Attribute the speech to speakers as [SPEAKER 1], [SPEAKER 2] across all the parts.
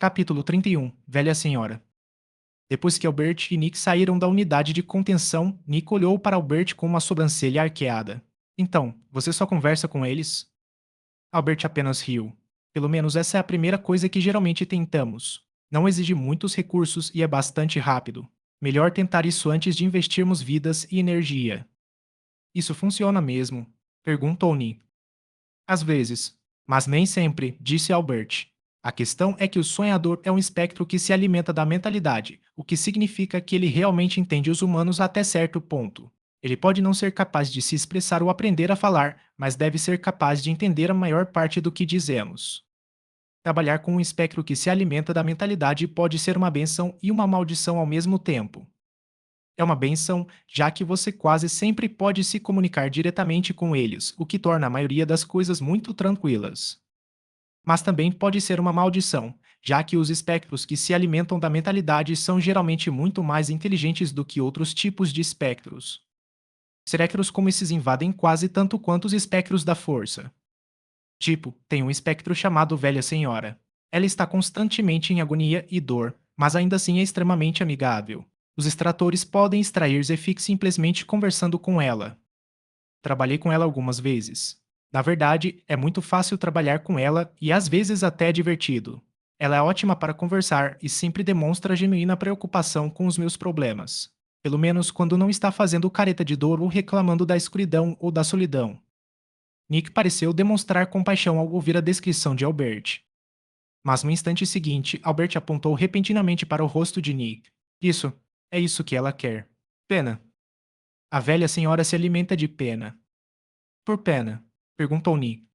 [SPEAKER 1] Capítulo 31. Velha Senhora. Depois que Albert e Nick saíram da unidade de contenção, Nick olhou para Albert com uma sobrancelha arqueada. Então, você só conversa com eles? Albert apenas riu. Pelo menos essa é a primeira coisa que geralmente tentamos. Não exige muitos recursos e é bastante rápido. Melhor tentar isso antes de investirmos vidas e energia. Isso funciona mesmo? Perguntou Nick. Às vezes, mas nem sempre, disse Albert. A questão é que o sonhador é um espectro que se alimenta da mentalidade, o que significa que ele realmente entende os humanos até certo ponto. Ele pode não ser capaz de se expressar ou aprender a falar, mas deve ser capaz de entender a maior parte do que dizemos. Trabalhar com um espectro que se alimenta da mentalidade pode ser uma benção e uma maldição ao mesmo tempo. É uma benção, já que você quase sempre pode se comunicar diretamente com eles, o que torna a maioria das coisas muito tranquilas. Mas também pode ser uma maldição, já que os espectros que se alimentam da mentalidade são geralmente muito mais inteligentes do que outros tipos de espectros. Espectros como esses invadem quase tanto quanto os espectros da força. Tipo, tem um espectro chamado Velha Senhora. Ela está constantemente em agonia e dor, mas ainda assim é extremamente amigável. Os extratores podem extrair Zefik simplesmente conversando com ela. Trabalhei com ela algumas vezes. Na verdade, é muito fácil trabalhar com ela e às vezes até é divertido. Ela é ótima para conversar e sempre demonstra genuína preocupação com os meus problemas. Pelo menos quando não está fazendo careta de dor ou reclamando da escuridão ou da solidão. Nick pareceu demonstrar compaixão ao ouvir a descrição de Albert. Mas no instante seguinte, Albert apontou repentinamente para o rosto de Nick. Isso, é isso que ela quer. Pena. A velha senhora se alimenta de pena. Por pena? Perguntou Nick.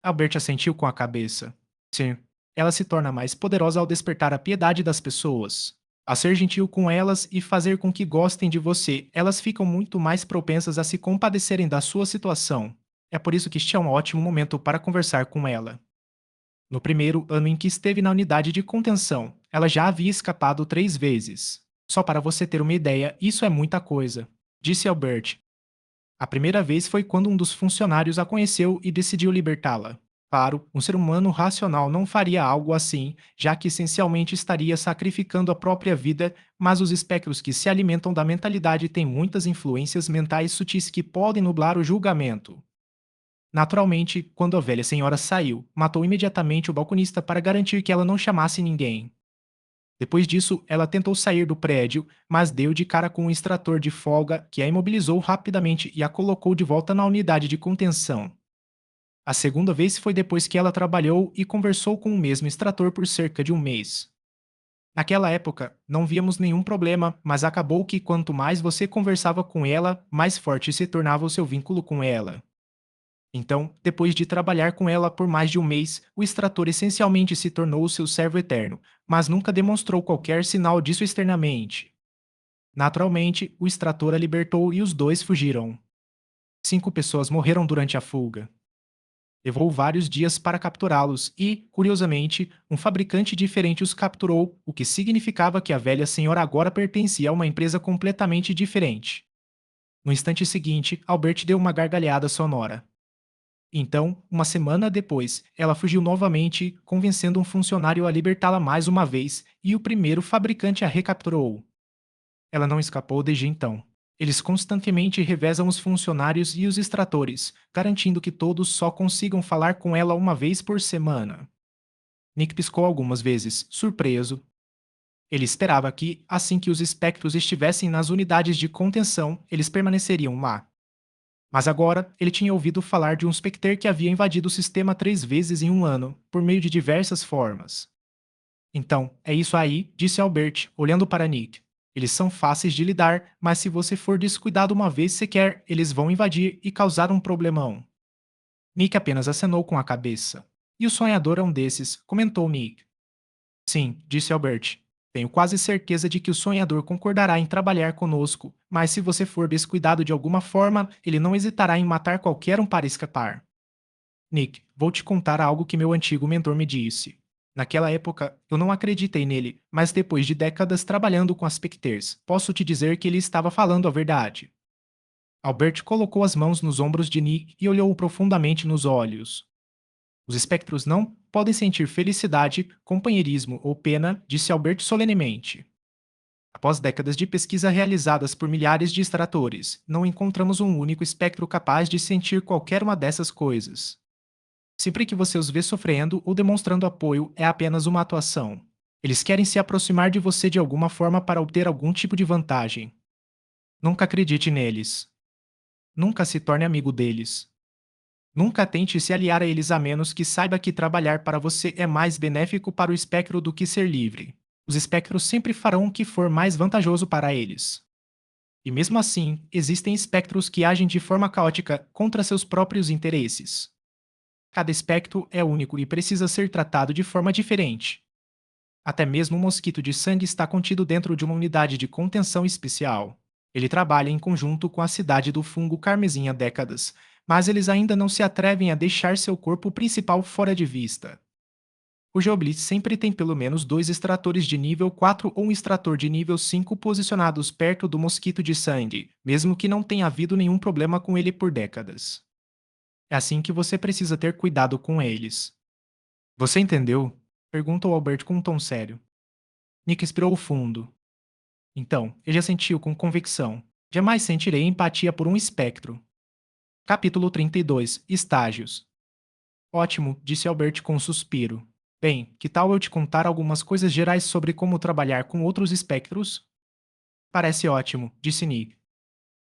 [SPEAKER 1] Albert assentiu com a cabeça. Sim, ela se torna mais poderosa ao despertar a piedade das pessoas. A ser gentil com elas e fazer com que gostem de você, elas ficam muito mais propensas a se compadecerem da sua situação. É por isso que este é um ótimo momento para conversar com ela. No primeiro ano em que esteve na unidade de contenção, ela já havia escapado 3 vezes. Só para você ter uma ideia, isso é muita coisa, disse Albert. A primeira vez foi quando um dos funcionários a conheceu e decidiu libertá-la. Claro, um ser humano racional não faria algo assim, já que essencialmente estaria sacrificando a própria vida, mas os espectros que se alimentam da mentalidade têm muitas influências mentais sutis que podem nublar o julgamento. Naturalmente, quando a velha senhora saiu, matou imediatamente o balconista para garantir que ela não chamasse ninguém. Depois disso, ela tentou sair do prédio, mas deu de cara com um extrator de folga que a imobilizou rapidamente e a colocou de volta na unidade de contenção. A segunda vez foi depois que ela trabalhou e conversou com o mesmo extrator por cerca de um mês. Naquela época, não víamos nenhum problema, mas acabou que quanto mais você conversava com ela, mais forte se tornava o seu vínculo com ela. Então, depois de trabalhar com ela por mais de um mês, o extrator essencialmente se tornou o seu servo eterno, mas nunca demonstrou qualquer sinal disso externamente. Naturalmente, o extrator a libertou e os dois fugiram. 5 pessoas morreram durante a fuga. Levou vários dias para capturá-los e, curiosamente, um fabricante diferente os capturou, o que significava que a velha senhora agora pertencia a uma empresa completamente diferente. No instante seguinte, Albert deu uma gargalhada sonora. Então, uma semana depois, ela fugiu novamente, convencendo um funcionário a libertá-la mais uma vez, e o primeiro fabricante a recapturou. Ela não escapou desde então. Eles constantemente revezam os funcionários e os extratores, garantindo que todos só consigam falar com ela uma vez por semana. Nick piscou algumas vezes, surpreso. Ele esperava que, assim que os espectros estivessem nas unidades de contenção, eles permaneceriam lá. Mas agora ele tinha ouvido falar de um Spectre que havia invadido o sistema 3 vezes em um ano, por meio de diversas formas. Então, é isso aí, disse Albert, olhando para Nick. Eles são fáceis de lidar, mas se você for descuidado uma vez sequer, eles vão invadir e causar um problemão. Nick apenas acenou com a cabeça. E o sonhador é um desses, comentou Nick. Sim, disse Albert. Tenho quase certeza de que o sonhador concordará em trabalhar conosco, mas se você for descuidado de alguma forma, ele não hesitará em matar qualquer um para escapar. Nick, vou te contar algo que meu antigo mentor me disse. Naquela época, eu não acreditei nele, mas depois de décadas trabalhando com as Spectres, posso te dizer que ele estava falando a verdade. Albert colocou as mãos nos ombros de Nick e olhou-o profundamente nos olhos. Os espectros não podem sentir felicidade, companheirismo ou pena, disse Albert solenemente. Após décadas de pesquisa realizadas por milhares de extratores, não encontramos um único espectro capaz de sentir qualquer uma dessas coisas. Sempre que você os vê sofrendo ou demonstrando apoio, é apenas uma atuação. Eles querem se aproximar de você de alguma forma para obter algum tipo de vantagem. Nunca acredite neles. Nunca se torne amigo deles. Nunca tente se aliar a eles a menos que saiba que trabalhar para você é mais benéfico para o espectro do que ser livre. Os espectros sempre farão o que for mais vantajoso para eles. E mesmo assim, existem espectros que agem de forma caótica contra seus próprios interesses. Cada espectro é único e precisa ser tratado de forma diferente. Até mesmo o mosquito de sangue está contido dentro de uma unidade de contenção especial. Ele trabalha em conjunto com a cidade do fungo carmesim há décadas, mas eles ainda não se atrevem a deixar seu corpo principal fora de vista. O Geoblitz sempre tem pelo menos dois extratores de nível 4 ou um extrator de nível 5 posicionados perto do mosquito de sangue, mesmo que não tenha havido nenhum problema com ele por décadas. É assim que você precisa ter cuidado com eles. Você entendeu? Perguntou Albert com um tom sério. Nick expirou fundo. Então, ele assentiu com convicção. Jamais sentirei empatia por um espectro. Capítulo 32 Estágios. Ótimo, disse Albert com um suspiro. Bem, que tal eu te contar algumas coisas gerais sobre como trabalhar com outros espectros? Parece ótimo, disse Nick.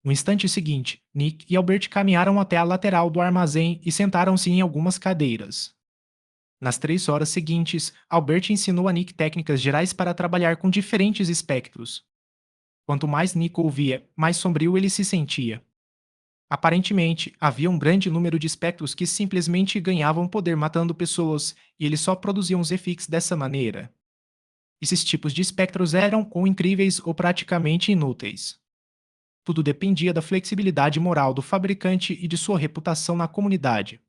[SPEAKER 1] No instante seguinte, Nick e Albert caminharam até a lateral do armazém e sentaram-se em algumas cadeiras. Nas 3 horas seguintes, Albert ensinou a Nick técnicas gerais para trabalhar com diferentes espectros. Quanto mais Nick ouvia, mais sombrio ele se sentia. Aparentemente, havia um grande número de espectros que simplesmente ganhavam poder matando pessoas, e eles só produziam os efix dessa maneira. Esses tipos de espectros eram ou incríveis ou praticamente inúteis. Tudo dependia da flexibilidade moral do fabricante e de sua reputação na comunidade.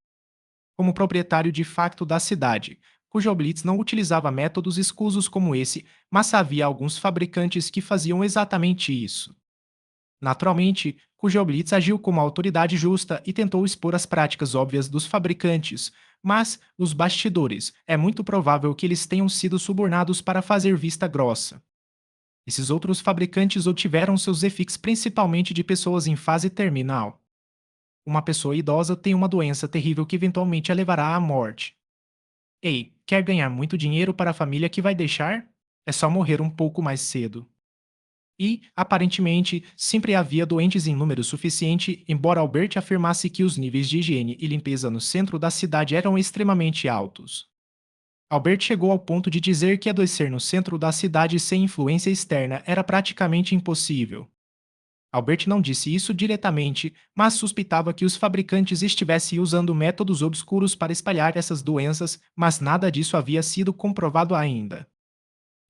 [SPEAKER 1] Como proprietário de facto da cidade, cujo Blitz não utilizava métodos escusos como esse, mas havia alguns fabricantes que faziam exatamente isso. Naturalmente, cujo Blitz agiu como autoridade justa e tentou expor as práticas óbvias dos fabricantes, mas, nos bastidores, é muito provável que eles tenham sido subornados para fazer vista grossa. Esses outros fabricantes obtiveram seus EFIX principalmente de pessoas em fase terminal. Uma pessoa idosa tem uma doença terrível que eventualmente a levará à morte. Ei, quer ganhar muito dinheiro para a família que vai deixar? É só morrer um pouco mais cedo. E, aparentemente, sempre havia doentes em número suficiente, embora Albert afirmasse que os níveis de higiene e limpeza no centro da cidade eram extremamente altos. Albert chegou ao ponto de dizer que adoecer no centro da cidade sem influência externa era praticamente impossível. Albert não disse isso diretamente, mas suspeitava que os fabricantes estivessem usando métodos obscuros para espalhar essas doenças, mas nada disso havia sido comprovado ainda.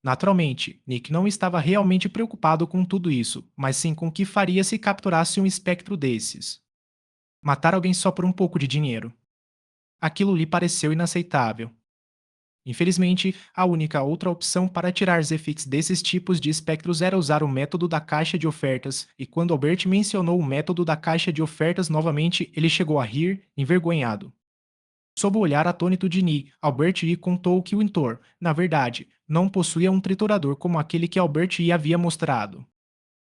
[SPEAKER 1] Naturalmente, Nick não estava realmente preocupado com tudo isso, mas sim com o que faria se capturasse um espectro desses. Matar alguém só por um pouco de dinheiro. Aquilo lhe pareceu inaceitável. Infelizmente, a única outra opção para tirar Zefix desses tipos de espectros era usar o método da caixa de ofertas, e quando Albert mencionou o método da caixa de ofertas novamente, ele chegou a rir, envergonhado. Sob o olhar atônito de Ni, Albert lhe contou que o Intor, na verdade, não possuía um triturador como aquele que Albert lhe havia mostrado.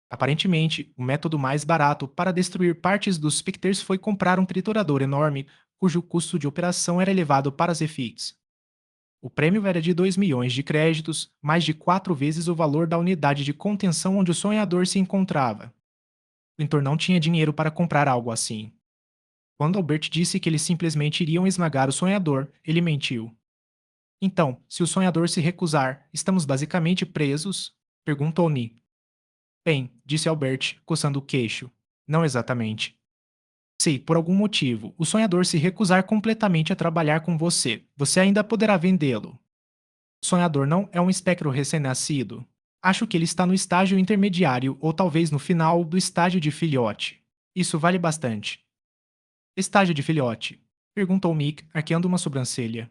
[SPEAKER 1] Aparentemente, o método mais barato para destruir partes dos Spectres foi comprar um triturador enorme, cujo custo de operação era elevado para Zefix. O prêmio era de 2 milhões de créditos, mais de 4 vezes o valor da unidade de contenção onde o sonhador se encontrava. O Intor não tinha dinheiro para comprar algo assim. Quando Albert disse que eles simplesmente iriam esmagar o sonhador, ele mentiu. Então, se o sonhador se recusar, estamos basicamente presos? Perguntou Ni. Bem, disse Albert, coçando o queixo. Não exatamente. Se, por algum motivo, o sonhador se recusar completamente a trabalhar com você, você ainda poderá vendê-lo. O sonhador não é um espectro recém-nascido. Acho que ele está no estágio intermediário ou talvez no final do estágio de filhote. Isso vale bastante. Estágio de filhote? Perguntou Mick, arqueando uma sobrancelha.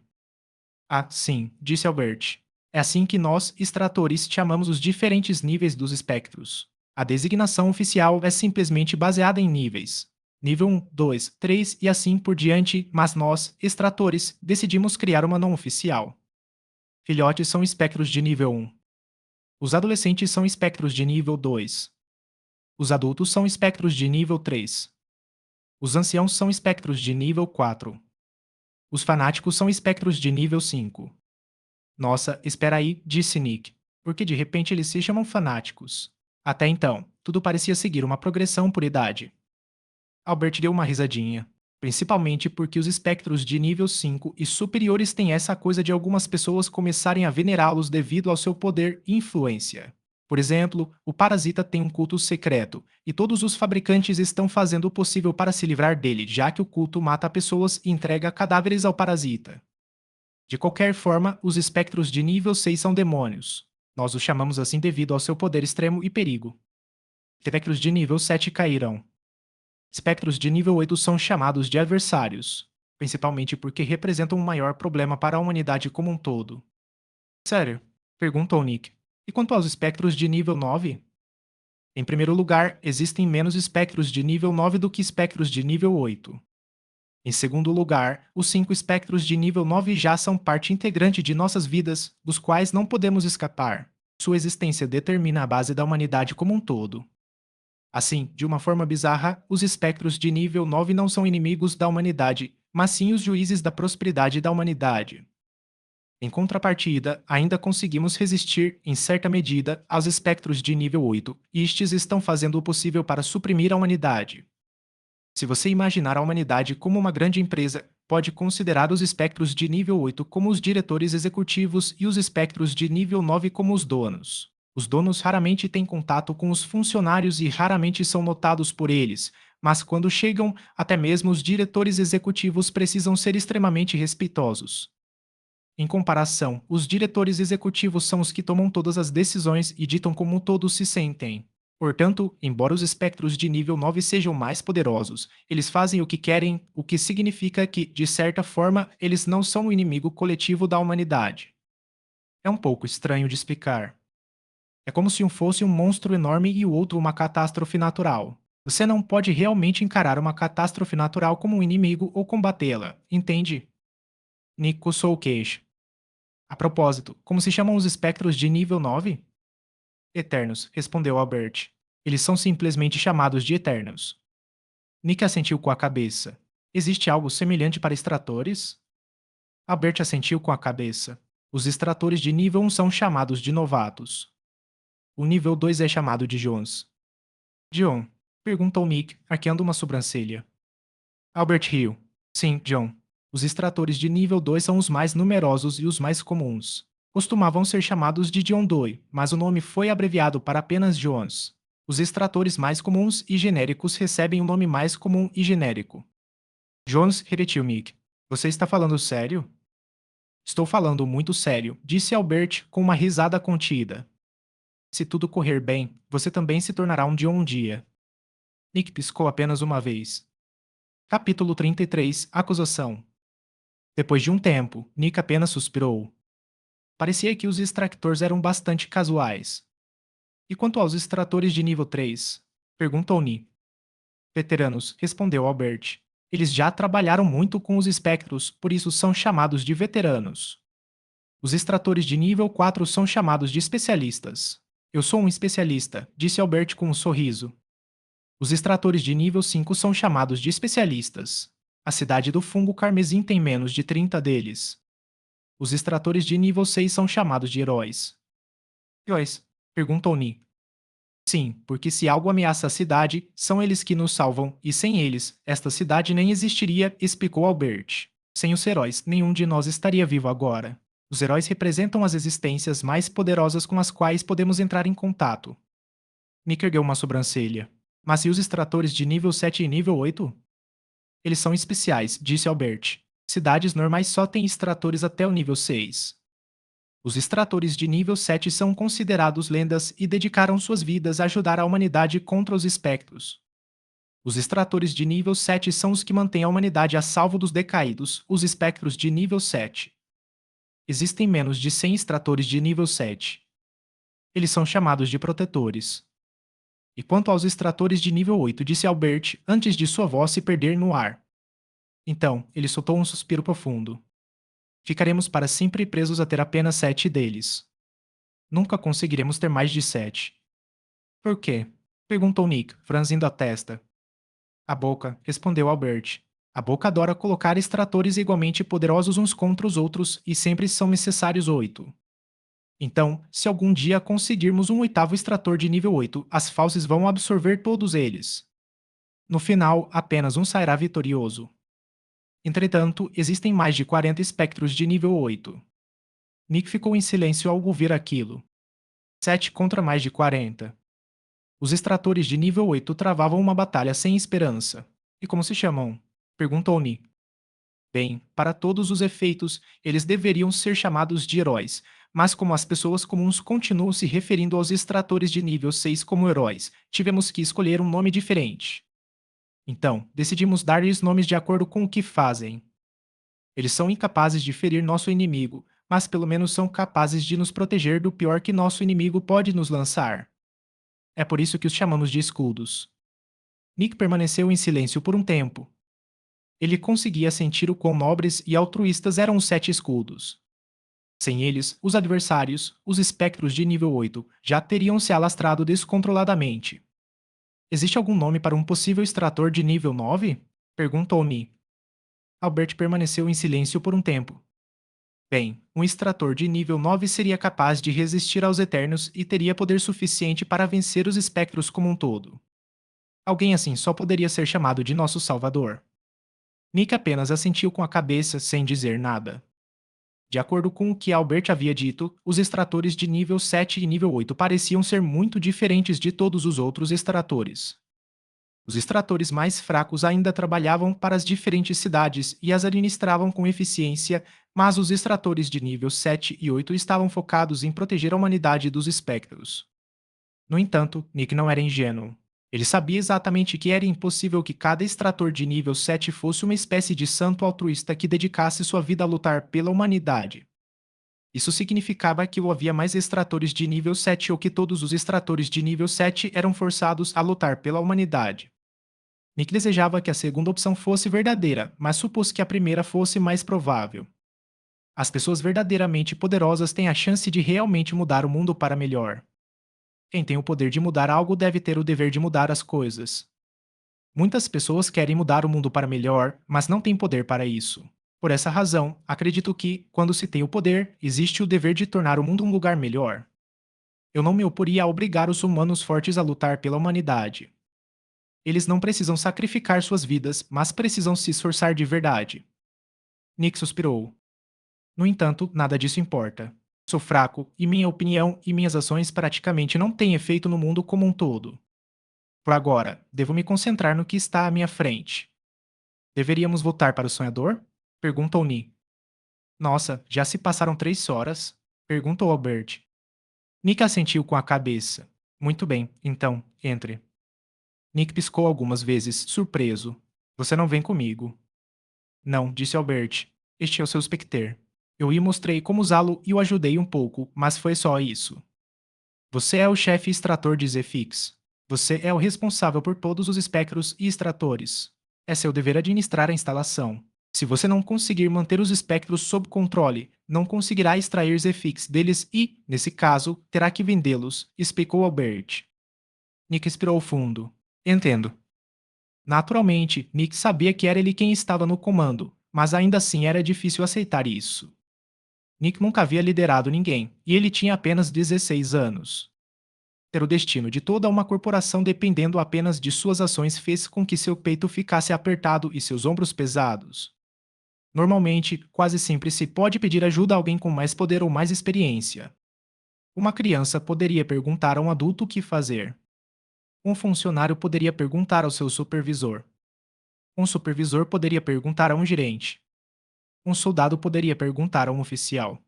[SPEAKER 1] Ah, sim, disse Albert. É assim que nós, extratores, chamamos os diferentes níveis dos espectros. A designação oficial é simplesmente baseada em níveis. nível 1, 2, 3 e assim por diante, mas nós, extratores, decidimos criar uma não oficial. Filhotes são espectros de nível 1. Os adolescentes são espectros de nível 2. Os adultos são espectros de nível 3. Os anciãos são espectros de nível 4. Os fanáticos são espectros de nível 5. Nossa, espera aí, disse Nick. Porque de repente eles se chamam fanáticos. Até então, tudo parecia seguir uma progressão por idade. Albert deu uma risadinha. Principalmente porque os espectros de nível 5 e superiores têm essa coisa de algumas pessoas começarem a venerá-los devido ao seu poder e influência. Por exemplo, o parasita tem um culto secreto, e todos os fabricantes estão fazendo o possível para se livrar dele, já que o culto mata pessoas e entrega cadáveres ao parasita. De qualquer forma, os espectros de nível 6 são demônios. Nós os chamamos assim devido ao seu poder extremo e perigo. Espectros de nível 7 caíram. Espectros de nível 8 são chamados de adversários, principalmente porque representam um maior problema para a humanidade como um todo. Sério? Perguntou Nick. E quanto aos espectros de nível 9? Em primeiro lugar, existem menos espectros de nível 9 do que espectros de nível 8. Em segundo lugar, os 5 espectros de nível 9 já são parte integrante de nossas vidas, dos quais não podemos escapar. Sua existência determina a base da humanidade como um todo. Assim, de uma forma bizarra, os espectros de nível 9 não são inimigos da humanidade, mas sim os juízes da prosperidade da humanidade. Em contrapartida, ainda conseguimos resistir, em certa medida, aos espectros de nível 8, e estes estão fazendo o possível para suprimir a humanidade. Se você imaginar a humanidade como uma grande empresa, pode considerar os espectros de nível 8 como os diretores executivos e os espectros de nível 9 como os donos. Os donos raramente têm contato com os funcionários e raramente são notados por eles, mas quando chegam, até mesmo os diretores executivos precisam ser extremamente respeitosos. Em comparação, os diretores executivos são os que tomam todas as decisões e ditam como todos se sentem. Portanto, embora os espectros de nível 9 sejam mais poderosos, eles fazem o que querem, o que significa que, de certa forma, eles não são o inimigo coletivo da humanidade. É um pouco estranho de explicar. É como se um fosse um monstro enorme e o outro uma catástrofe natural. Você não pode realmente encarar uma catástrofe natural como um inimigo ou combatê-la, entende? Nick coçou o queixo. A propósito, como se chamam os espectros de nível 9? Eternos, respondeu Albert. Eles são simplesmente chamados de Eternos. Nick assentiu com a cabeça. Existe algo semelhante para extratores? Albert assentiu com a cabeça. Os extratores de nível 1 são chamados de novatos. O nível 2 é chamado de Jones. John? Perguntou Nick, arqueando uma sobrancelha. Albert riu. Sim, John. Os extratores de nível 2 são os mais numerosos e os mais comuns. Costumavam ser chamados de John Doe, mas o nome foi abreviado para apenas Jones. Os extratores mais comuns e genéricos recebem o nome mais comum e genérico. Jones repetiu Nick. Você está falando sério? Estou falando muito sério, disse Albert com uma risada contida. Se tudo correr bem, você também se tornará um John um dia. Nick piscou apenas uma vez. Capítulo 33 Acusação. Depois de um tempo, Nick apenas suspirou. Parecia que os extractores eram bastante casuais. E quanto aos extratores de nível 3? Perguntou Nick. Veteranos, respondeu Albert. Eles já trabalharam muito com os espectros, por isso são chamados de veteranos. Os extratores de nível 4 são chamados de especialistas. Eu sou um especialista, disse Albert com um sorriso. Os extratores de nível 5 são chamados de especialistas. A cidade do fungo carmesim tem menos de 30 deles. Os extratores de nível 6 são chamados de heróis. Heróis? Perguntou Ni. Sim, porque se algo ameaça a cidade, são eles que nos salvam, e sem eles, esta cidade nem existiria, explicou Albert. Sem os heróis, nenhum de nós estaria vivo agora. Os heróis representam as existências mais poderosas com as quais podemos entrar em contato. Nick ergueu uma sobrancelha. Mas e os extratores de nível 7 e nível 8? Eles são especiais, disse Albert. Cidades normais só têm extratores até o nível 6. Os extratores de nível 7 são considerados lendas e dedicaram suas vidas a ajudar a humanidade contra os espectros. Os extratores de nível 7 são os que mantêm a humanidade a salvo dos decaídos, os espectros de nível 7. Existem menos de 100 extratores de nível 7. Eles são chamados de protetores. E quanto aos extratores de nível 8, disse Albert antes de sua voz se perder no ar. Então, ele soltou um suspiro profundo. Ficaremos para sempre presos a ter apenas 7 deles. Nunca conseguiremos ter mais de 7. Por quê? Perguntou Nick, franzindo a testa. A boca, respondeu Albert. A boca adora colocar extratores igualmente poderosos uns contra os outros e sempre são necessários 8. Então, se algum dia conseguirmos um oitavo extrator de nível 8, as fauces vão absorver todos eles. No final, apenas um sairá vitorioso. Entretanto, existem mais de 40 espectros de nível 8. Nick ficou em silêncio ao ouvir aquilo. 7 contra mais de 40. Os extratores de nível 8 travavam uma batalha sem esperança. E como se chamam? Perguntou Nick. Bem, para todos os efeitos, eles deveriam ser chamados de heróis, mas como as pessoas comuns continuam se referindo aos extratores de nível 6 como heróis, tivemos que escolher um nome diferente. Então, decidimos dar-lhes nomes de acordo com o que fazem. Eles são incapazes de ferir nosso inimigo, mas pelo menos são capazes de nos proteger do pior que nosso inimigo pode nos lançar. É por isso que os chamamos de escudos. Nick permaneceu em silêncio por um tempo. Ele conseguia sentir o quão nobres e altruístas eram os 7 escudos. Sem eles, os adversários, os espectros de nível 8, já teriam se alastrado descontroladamente. Existe algum nome para um possível extrator de nível 9? Perguntou Ni. Albert permaneceu em silêncio por um tempo. Bem, um extrator de nível 9 seria capaz de resistir aos Eternos e teria poder suficiente para vencer os espectros como um todo. Alguém assim só poderia ser chamado de nosso Salvador. Nick apenas assentiu com a cabeça sem dizer nada. De acordo com o que Albert havia dito, os extratores de nível 7 e nível 8 pareciam ser muito diferentes de todos os outros extratores. Os extratores mais fracos ainda trabalhavam para as diferentes cidades e as administravam com eficiência, mas os extratores de nível 7 e 8 estavam focados em proteger a humanidade dos espectros. No entanto, Nick não era ingênuo. Ele sabia exatamente que era impossível que cada extrator de nível 7 fosse uma espécie de santo altruísta que dedicasse sua vida a lutar pela humanidade. Isso significava que havia mais extratores de nível 7 ou que todos os extratores de nível 7 eram forçados a lutar pela humanidade. Nick desejava que a segunda opção fosse verdadeira, mas supôs que a primeira fosse mais provável. As pessoas verdadeiramente poderosas têm a chance de realmente mudar o mundo para melhor. Quem tem o poder de mudar algo deve ter o dever de mudar as coisas. Muitas pessoas querem mudar o mundo para melhor, mas não têm poder para isso. Por essa razão, acredito que, quando se tem o poder, existe o dever de tornar o mundo um lugar melhor. Eu não me oporia a obrigar os humanos fortes a lutar pela humanidade. Eles não precisam sacrificar suas vidas, mas precisam se esforçar de verdade. Nick suspirou. No entanto, nada disso importa. Sou fraco, e minha opinião e minhas ações praticamente não têm efeito no mundo como um todo. Por agora, devo me concentrar no que está à minha frente. Deveríamos voltar para o sonhador? Perguntou Ni. Nossa, já se passaram 3 horas? Perguntou Albert. Nick assentiu com a cabeça. Muito bem, então, entre. Nick piscou algumas vezes, surpreso. Você não vem comigo. Não, disse Albert. Este é o seu Specter. Eu lhe mostrei como usá-lo e o ajudei um pouco, mas foi só isso. Você é o chefe extrator de Zefix. Você é o responsável por todos os espectros e extratores. É seu dever administrar a instalação. Se você não conseguir manter os espectros sob controle, não conseguirá extrair Zefix deles e, nesse caso, terá que vendê-los, explicou Albert. Nick respirou fundo. Entendo. Naturalmente, Nick sabia que era ele quem estava no comando, mas ainda assim era difícil aceitar isso. Nick nunca havia liderado ninguém, e ele tinha apenas 16 anos. Ter o destino de toda uma corporação dependendo apenas de suas ações fez com que seu peito ficasse apertado e seus ombros pesados. Normalmente, quase sempre se pode pedir ajuda a alguém com mais poder ou mais experiência. Uma criança poderia perguntar a um adulto o que fazer. Um funcionário poderia perguntar ao seu supervisor. Um supervisor poderia perguntar a um gerente. Um soldado poderia perguntar a um oficial.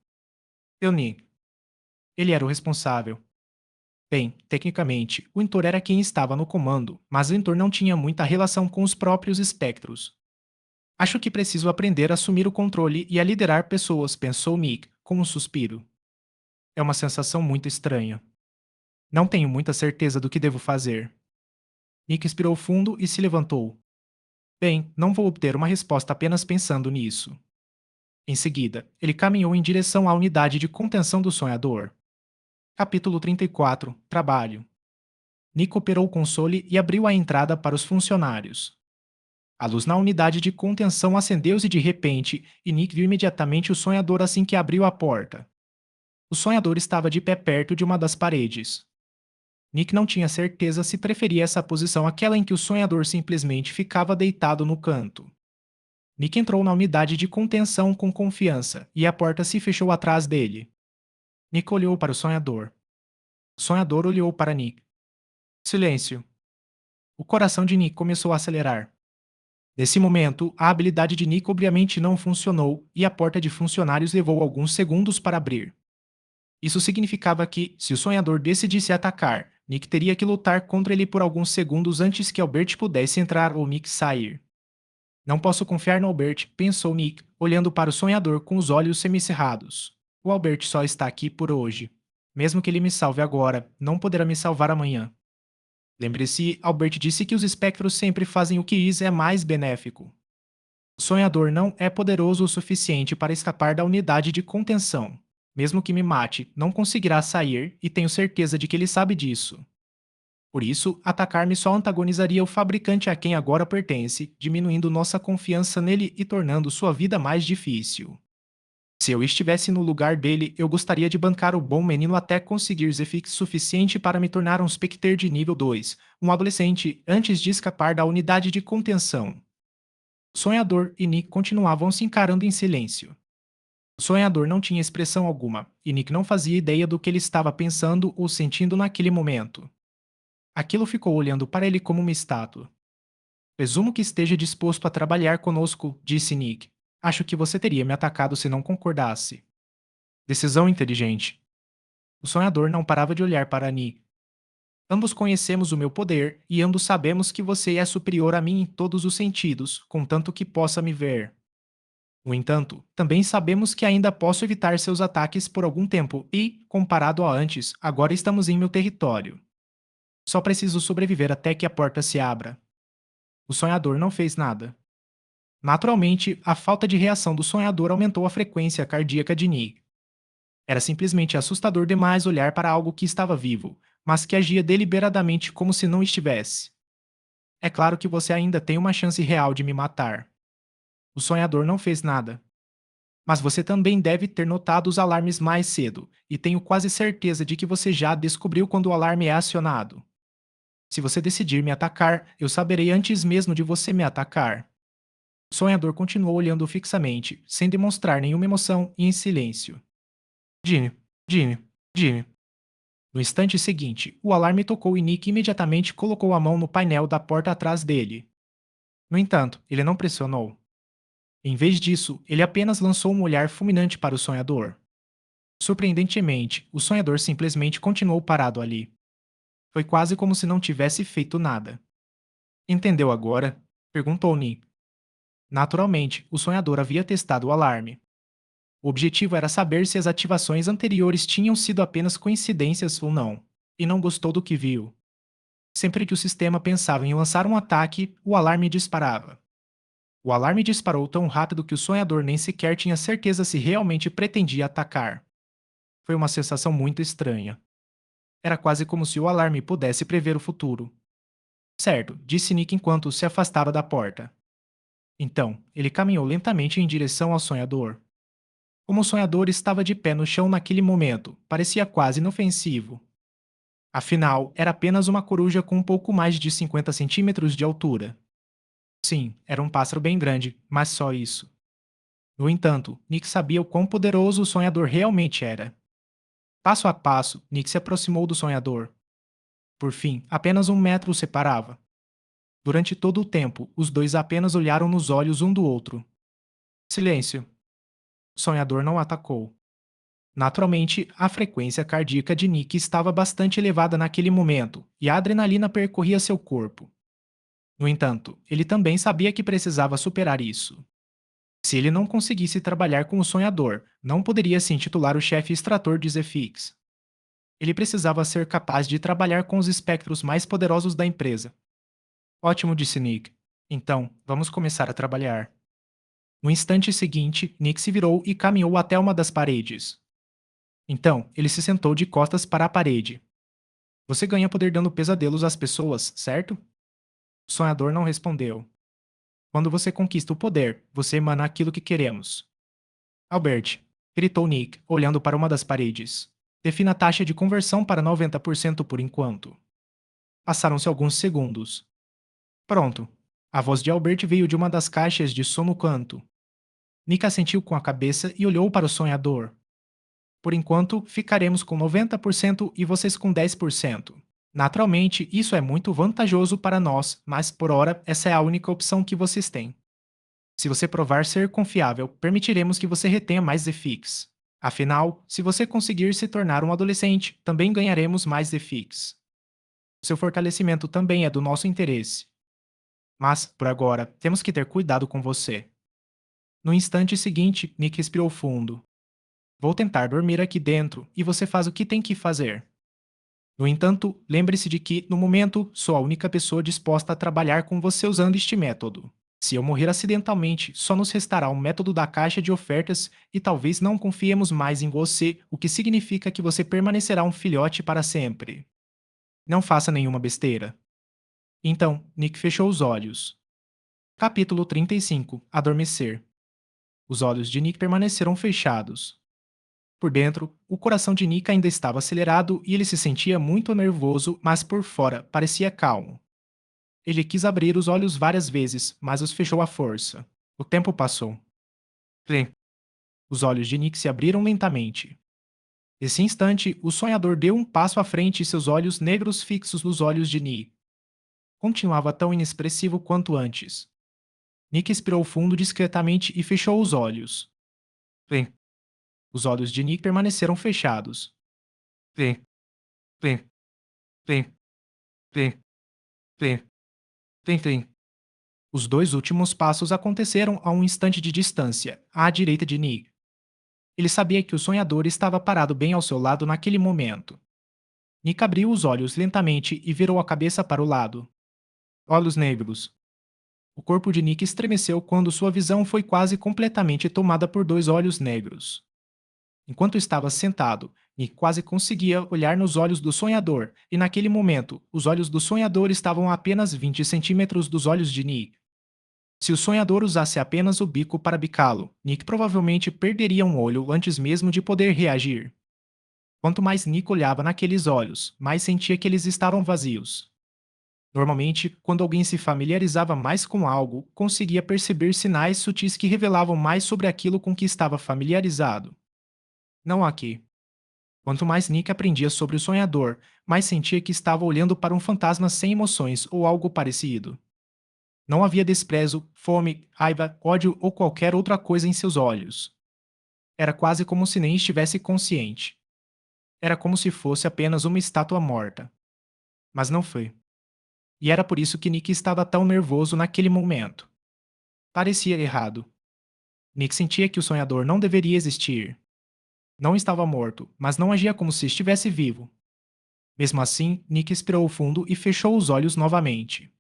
[SPEAKER 1] Euni. Ele era o responsável. Bem, tecnicamente, o Intor era quem estava no comando, mas o Intor não tinha muita relação com os próprios espectros. Acho que preciso aprender a assumir o controle e a liderar pessoas, pensou Nick, com um suspiro. É uma sensação muito estranha. Não tenho muita certeza do que devo fazer. Nick expirou fundo e se levantou. Bem, não vou obter uma resposta apenas pensando nisso. Em seguida, ele caminhou em direção à unidade de contenção do sonhador. Capítulo 34 Trabalho. Nick operou o console e abriu a entrada para os funcionários. A luz na unidade de contenção acendeu-se de repente e Nick viu imediatamente o sonhador assim que abriu a porta. O sonhador estava de pé perto de uma das paredes. Nick não tinha certeza se preferia essa posição àquela em que o sonhador simplesmente ficava deitado no canto. Nick entrou na unidade de contenção com confiança e a porta se fechou atrás dele. Nick olhou para o sonhador. O sonhador olhou para Nick. Silêncio. O coração de Nick começou a acelerar. Nesse momento, a habilidade de Nick obviamente não funcionou e a porta de funcionários levou alguns segundos para abrir. Isso significava que, se o sonhador decidisse atacar, Nick teria que lutar contra ele por alguns segundos antes que Albert pudesse entrar ou Nick sair. Não posso confiar no Albert, pensou Nick, olhando para o sonhador com os olhos semicerrados. O Albert só está aqui por hoje. Mesmo que ele me salve agora, não poderá me salvar amanhã. Lembre-se, Albert disse que os espectros sempre fazem o que lhes é mais benéfico. O sonhador não é poderoso o suficiente para escapar da unidade de contenção. Mesmo que me mate, não conseguirá sair e tenho certeza de que ele sabe disso. Por isso, atacar-me só antagonizaria o fabricante a quem agora pertence, diminuindo nossa confiança nele e tornando sua vida mais difícil. Se eu estivesse no lugar dele, eu gostaria de bancar o bom menino até conseguir Zefix suficiente para me tornar um Spectre de nível 2, um adolescente, antes de escapar da unidade de contenção. O sonhador e Nick continuavam se encarando em silêncio. O sonhador não tinha expressão alguma, e Nick não fazia ideia do que ele estava pensando ou sentindo naquele momento. Aquilo ficou olhando para ele como uma estátua. Presumo que esteja disposto a trabalhar conosco, disse Nick. Acho que você teria me atacado se não concordasse. Decisão inteligente. O sonhador não parava de olhar para Nick. Ambos conhecemos o meu poder e ambos sabemos que você é superior a mim em todos os sentidos, contanto que possa me ver. No entanto, também sabemos que ainda posso evitar seus ataques por algum tempo e, comparado a antes, agora estamos em meu território. Só preciso sobreviver até que a porta se abra. O sonhador não fez nada. Naturalmente, a falta de reação do sonhador aumentou a frequência cardíaca de Nick. Era simplesmente assustador demais olhar para algo que estava vivo, mas que agia deliberadamente como se não estivesse. É claro que você ainda tem uma chance real de me matar. O sonhador não fez nada. Mas você também deve ter notado os alarmes mais cedo, e tenho quase certeza de que você já descobriu quando o alarme é acionado. Se você decidir me atacar, eu saberei antes mesmo de você me atacar. O sonhador continuou olhando fixamente, sem demonstrar nenhuma emoção e em silêncio. Jimmy, Jimmy, Jimmy. No instante seguinte, o alarme tocou e Nick imediatamente colocou a mão no painel da porta atrás dele. No entanto, ele não pressionou. Em vez disso, ele apenas lançou um olhar fulminante para o sonhador. Surpreendentemente, o sonhador simplesmente continuou parado ali. Foi quase como se não tivesse feito nada. Entendeu agora? Perguntou Nick. Naturalmente, o sonhador havia testado o alarme. O objetivo era saber se as ativações anteriores tinham sido apenas coincidências ou não, e não gostou do que viu. Sempre que o sistema pensava em lançar um ataque, o alarme disparava. O alarme disparou tão rápido que o sonhador nem sequer tinha certeza se realmente pretendia atacar. Foi uma sensação muito estranha. Era quase como se o alarme pudesse prever o futuro. Certo, disse Nick enquanto se afastava da porta. Então, ele caminhou lentamente em direção ao sonhador. Como o sonhador estava de pé no chão naquele momento, parecia quase inofensivo. Afinal, era apenas uma coruja com um pouco mais de 50 centímetros de altura. Sim, era um pássaro bem grande, mas só isso. No entanto, Nick sabia o quão poderoso o sonhador realmente era. Passo a passo, Nick se aproximou do sonhador. Por fim, apenas 1 metro o separava. Durante todo o tempo, os dois apenas olharam nos olhos um do outro. Silêncio. O sonhador não atacou. Naturalmente, a frequência cardíaca de Nick estava bastante elevada naquele momento e a adrenalina percorria seu corpo. No entanto, ele também sabia que precisava superar isso. Se ele não conseguisse trabalhar com o sonhador, não poderia se intitular o chefe extrator de Zefix. Ele precisava ser capaz de trabalhar com os espectros mais poderosos da empresa. Ótimo, disse Nick. Então, vamos começar a trabalhar. No instante seguinte, Nick se virou e caminhou até uma das paredes. Então, ele se sentou de costas para a parede. Você ganha poder dando pesadelos às pessoas, certo? O sonhador não respondeu. Quando você conquista o poder, você emana aquilo que queremos. Albert, gritou Nick, olhando para uma das paredes. Defina a taxa de conversão para 90% por enquanto. Passaram-se alguns segundos. Pronto. A voz de Albert veio de uma das caixas de som no canto. Nick assentiu com a cabeça e olhou para o sonhador. Por enquanto, ficaremos com 90% e vocês com 10%. Naturalmente, isso é muito vantajoso para nós, mas por hora essa é a única opção que vocês têm. Se você provar ser confiável, permitiremos que você retenha mais EFIX. Afinal, se você conseguir se tornar um adolescente, também ganharemos mais EFIX. Seu fortalecimento também é do nosso interesse. Mas, por agora, temos que ter cuidado com você. No instante seguinte, Nick respirou fundo. Vou tentar dormir aqui dentro e você faz o que tem que fazer. No entanto, lembre-se de que, no momento, sou a única pessoa disposta a trabalhar com você usando este método. Se eu morrer acidentalmente, só nos restará um método da caixa de ofertas e talvez não confiemos mais em você, o que significa que você permanecerá um filhote para sempre. Não faça nenhuma besteira. Então, Nick fechou os olhos. Capítulo 35. Adormecer. Os olhos de Nick permaneceram fechados. Por dentro, o coração de Nick ainda estava acelerado e ele se sentia muito nervoso, mas por fora parecia calmo. Ele quis abrir os olhos várias vezes, mas os fechou à força. O tempo passou. Plim. Os olhos de Nick se abriram lentamente. Nesse instante, o sonhador deu um passo à frente e seus olhos negros fixos nos olhos de Nick. Continuava tão inexpressivo quanto antes. Nick expirou fundo discretamente e fechou os olhos. Plim. Os olhos de Nick permaneceram fechados. Plim. Plim. Plim. Plim. Plim. Plim. Plim. Os dois últimos passos aconteceram a um instante de distância, à direita de Nick. Ele sabia que o sonhador estava parado bem ao seu lado naquele momento. Nick abriu os olhos lentamente e virou a cabeça para o lado. Olhos negros. O corpo de Nick estremeceu quando sua visão foi quase completamente tomada por dois olhos negros. Enquanto estava sentado, Nick quase conseguia olhar nos olhos do sonhador, e naquele momento, os olhos do sonhador estavam a apenas 20 centímetros dos olhos de Nick. Se o sonhador usasse apenas o bico para bicá-lo, Nick provavelmente perderia um olho antes mesmo de poder reagir. Quanto mais Nick olhava naqueles olhos, mais sentia que eles estavam vazios. Normalmente, quando alguém se familiarizava mais com algo, conseguia perceber sinais sutis que revelavam mais sobre aquilo com que estava familiarizado. Não aqui. Quanto mais Nick aprendia sobre o sonhador, mais sentia que estava olhando para um fantasma sem emoções ou algo parecido. Não havia desprezo, fome, raiva, ódio ou qualquer outra coisa em seus olhos. Era quase como se nem estivesse consciente. Era como se fosse apenas uma estátua morta. Mas não foi. E era por isso que Nick estava tão nervoso naquele momento. Parecia errado. Nick sentia que o sonhador não deveria existir. Não estava morto, mas não agia como se estivesse vivo. Mesmo assim, Nick respirou fundo e fechou os olhos novamente.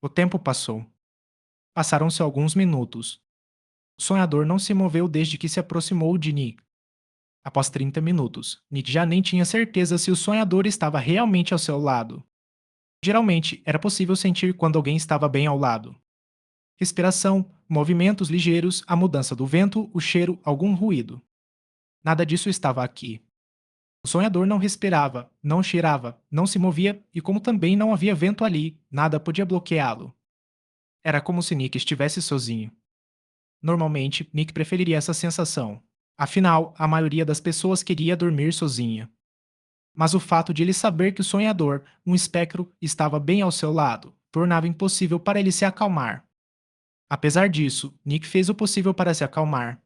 [SPEAKER 1] O tempo passou. Passaram-se alguns minutos. O sonhador não se moveu desde que se aproximou de Nick. Após 30 minutos, Nick já nem tinha certeza se o sonhador estava realmente ao seu lado. Geralmente, era possível sentir quando alguém estava bem ao lado. Respiração, movimentos ligeiros, a mudança do vento, o cheiro, algum ruído. Nada disso estava aqui. O sonhador não respirava, não cheirava, não se movia e, como também não havia vento ali, nada podia bloqueá-lo. Era como se Nick estivesse sozinho. Normalmente, Nick preferiria essa sensação. Afinal, a maioria das pessoas queria dormir sozinha. Mas o fato de ele saber que o sonhador, um espectro, estava bem ao seu lado, tornava impossível para ele se acalmar. Apesar disso, Nick fez o possível para se acalmar.